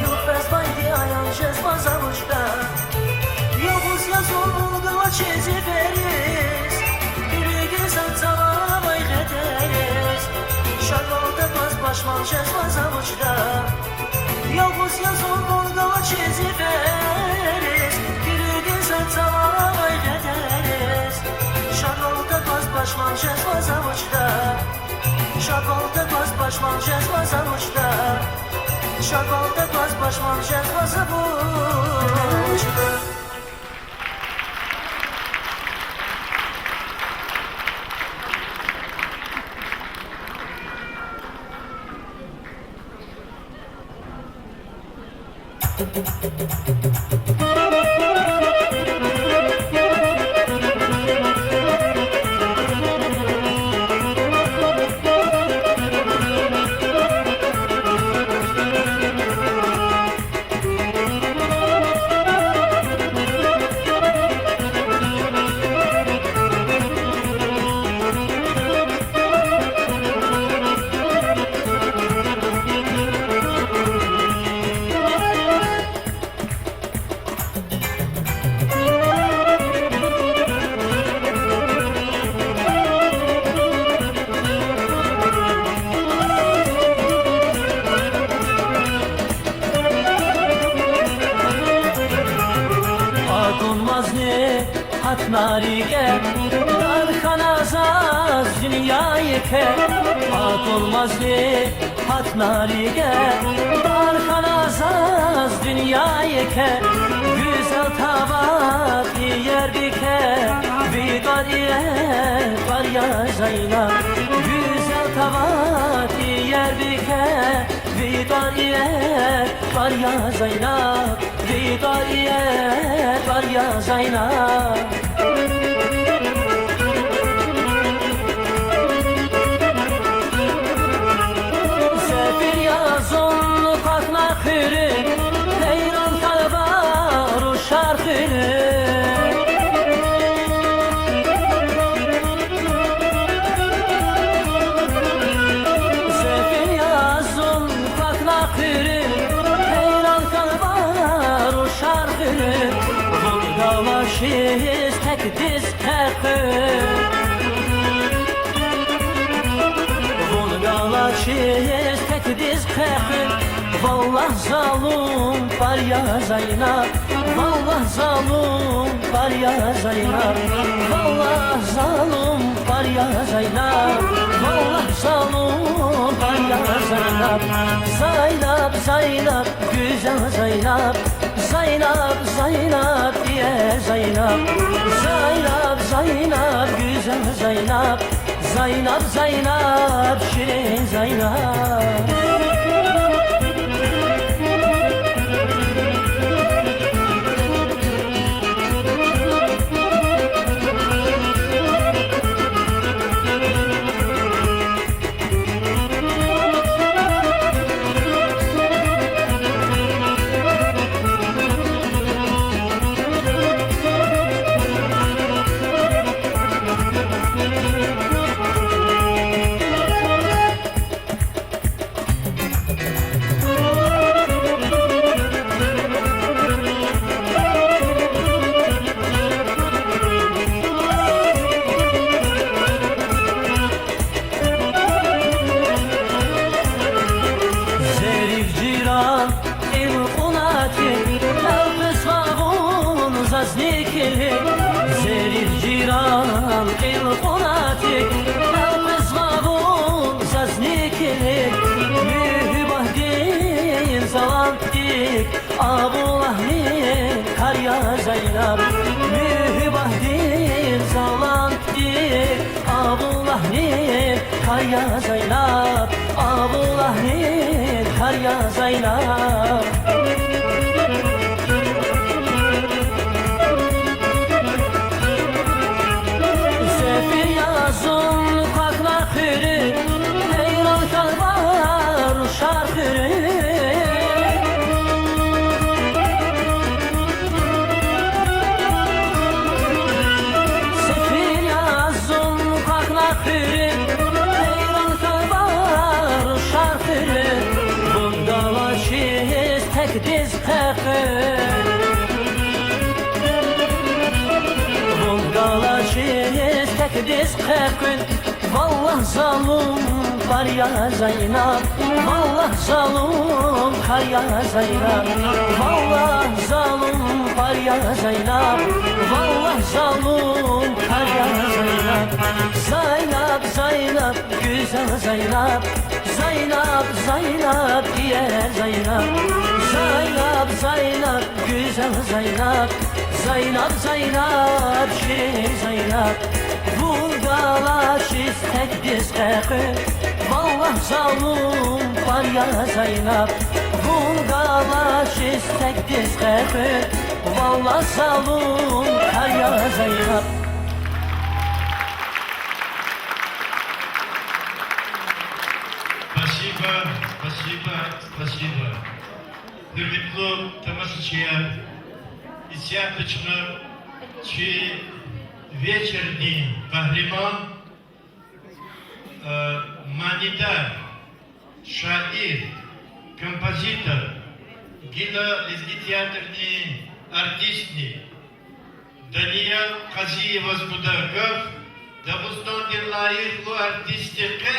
Yok bezvaydi ayan şezma zavuçda Yavuz yazan Volga'la çiziveriz Bir güzel zavara vay gederiz Şarvalda baz başman cezva zavuçda Yavuz yazan Volga'la çiziveriz Bir güzel zavara vay gederiz Şarvalda baz başman cezva zavuçda Şarvalda baz başman cezva zavuçda Şarvalda baz başman cezva zavuçda hat narige Darkanazaz dünyayı ke Hat olmaz ne hat narige Darkanazaz dünyayı ke Güzel tabat yer bike Vidar ile var ya zayla Güzel tabat yer bike Vidar ile var ya zayla Vidar ile var ya zayla Sefir yazonlu kalkma kırı Heyran kalba ruşar kırı Sefir yazon kalkma kırı Heyran kalba ruşar kırı Volgalaşız tek diz tekir Volgalaşız tek diz tekir Vallah zalum var ya Zeynep Vallah zalum var ya Zeynep Vallah zalum var ya Zeynep Vallah zalum var ya Zeynep Zeynep, Zeynep, güzel Zeynep Zeynep, Zeynep diye Zeynep Zeynep, Zeynep, güzel Zeynep Zeynep, Zeynep, şirin Zeynep Abulahni karya Zeynep Mühibahdir zalantir Abulahni karya Zeynep Abulahni karya Zeynep Sefir yazın kaklar kürü Heyran kalbar şarkürü Sefir yazın kaklar kürü Heyran kalbar şarkürü Bunda çiz tek diz kakır Galaşız tek diz kırkın Vallah zalım var ya Zeynep Vallah zalım kar ya Zeynep Vallah zalım var ya Zeynep Vallah zalım kar ya Zeynep Zeynep, Zeynep, güzel Zeynep Zeynep, Zeynep diye Zeynep Zeynep, Zeynep, güzel Zeynep Zeynep, Zeynep, şirin Zeynep Vurgalaşız tek diz kırkın Vallah zalım var ya Zeynep Vurgalaşız tek diz kırkın Vallah zalım kar ya Zeynep Спасибо, спасибо, спасибо. Hürmetli тамашачия, и святочно, чи вечерний погремон Манидар, шаир, композитор, кинолингвистический артистный Даниил Казиев-Воздудагов, Дагустандин лайыклы артистика,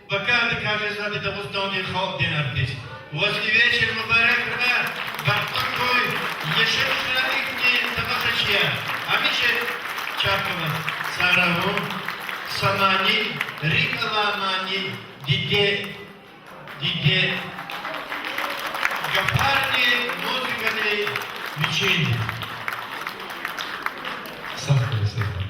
пока докажется Дагустандин халдин артист. Возле вечер Мубаракна, Бартакой, Ешевшина ихни тамашачия, Амише Чакова, Сараву, Самани, Рикаламани, Диде, Гапарни, музыкальные вечеринки. Сахар, сахар.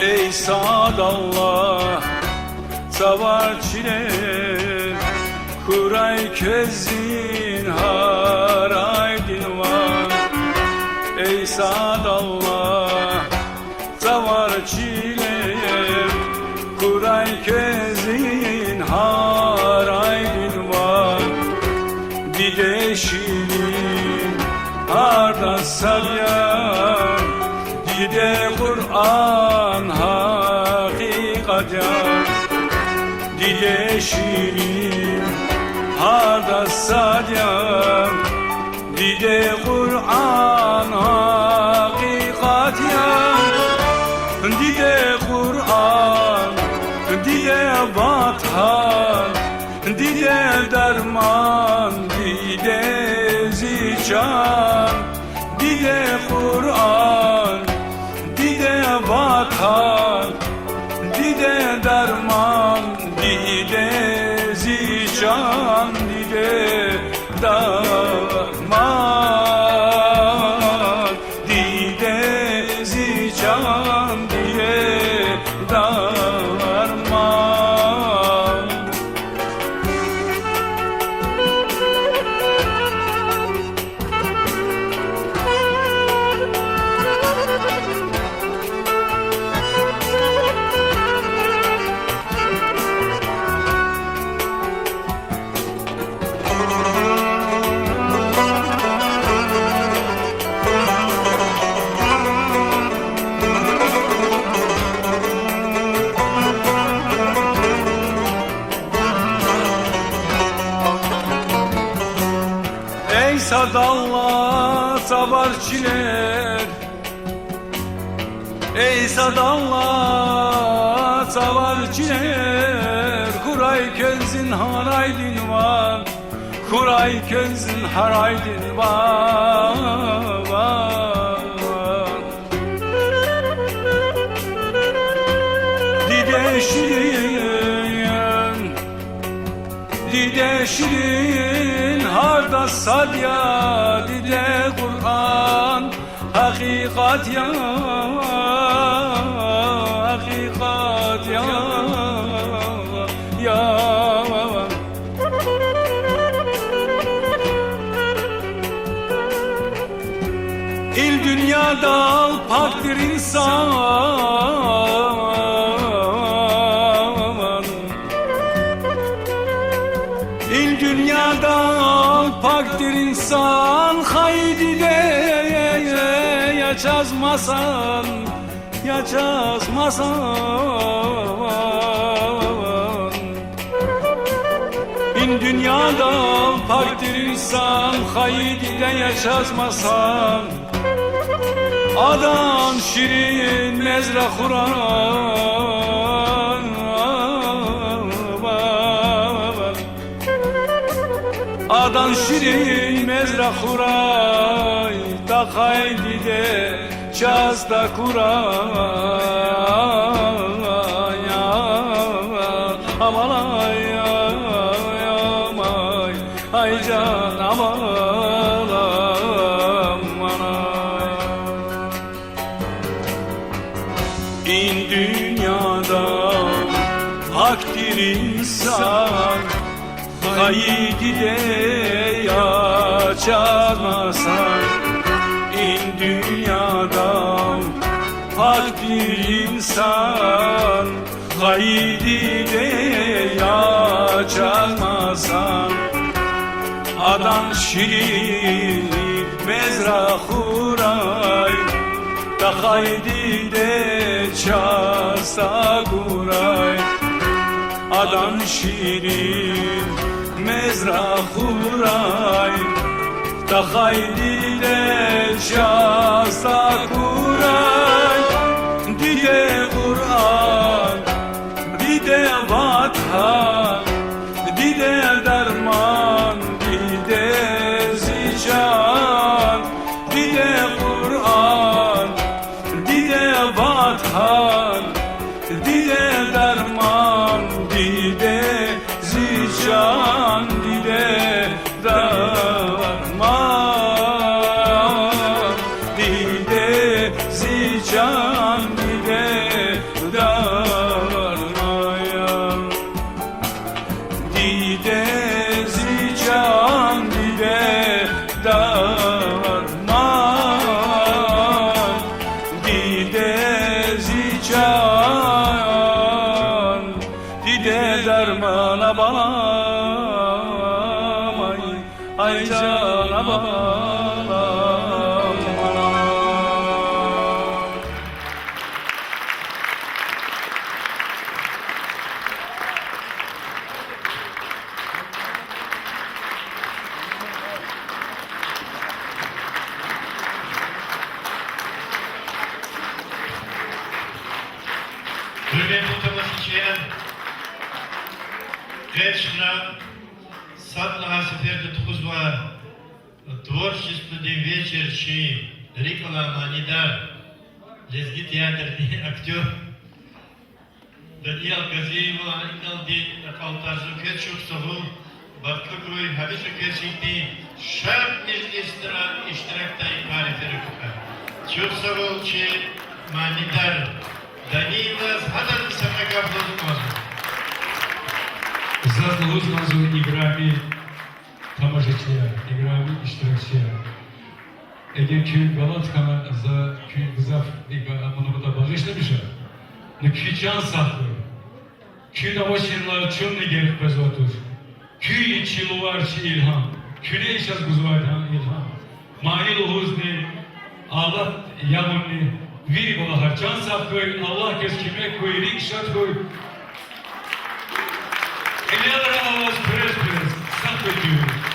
Ey sadallah savar çile Kuray kezin haray dilvan Ey sadallah savar çile Kuray kezin haray dilvan Dide şirin arda salyan Dide Kur'an hakikat yaz Dile şirin harda sadyan Dile Kur'an hakikat yaz dide Kur'an, dide vatan, dide derman, dide zican, dide Kur'an, dide vatan, dide derman, dide zican, dide derman, dide zican, dide derman. Ey sadallah sabarçiler, ey sadallah sabarçiler, Kuray közün haraydin var, Kuray közün haraydin var. Dide şirin, dide şirin, harda sadya, dide Kur'an, hakikat ya, hakikat ya, ya. İl dünyada al pakdir insan, İl dünyada al pakdir insan, haydi de yaşazmasan, yaşazmasan. İl dünyada al pakdir insan, haydi de yaşazmasan. Adan şirin mezra Kur'an, adan şirin mezra Kur'an, da haydi de çaz da Kur'an, ya aman ay ay ay can aman aman ay. İn dünyada haktir insan, haydi de yaşamasan. İn dünyada haktir insan, haydi de yaşamasan. Adan şirin mezra Kuray, da haydi de çasa Kuray. Adan şirin mezra Kuray, da haydi de çasa Kuray. Dide Kur'an, dide vatan, dide derman, dide zican, dide Kur'an, dide vatan, dide derman, dide zican, dide derman, dide zican, dide derman, dide zican, dide derman, dide zican, dide dermana balam ay cana balam bana. Hürmetli Tomasıçıyan, конечно, Садного Сеферда Тхузва, творчественный вечер, чей Рикола Манидар, лезги театрный актер, Даниил Газиева, Иналди, Калтарзу Кетчук, Савул, Бактукруй, Хабишу Кетчикни, Шар Междистра, Иштиракта и Париферикука. Чук Савул, чей Манидар, Даниила, Схадар Самагав Лозумазу. Zaznalozmazı igrami tamaşaçıya, igrami iştirakçıya. Eğer ki Galatkana za ki güzel diga amını da bağışlamışa. Ne ki can saklı. Ki navaşırlar çün ne gerek bezotur. Ki içiluvar çi ilham. Ki ne işaz güzvardan ilham. Manil huzni Allah yamunni viri balahar can saklı. Allah keskime koy rikşat koy. Eliyalara avaz pres, saklı diyor.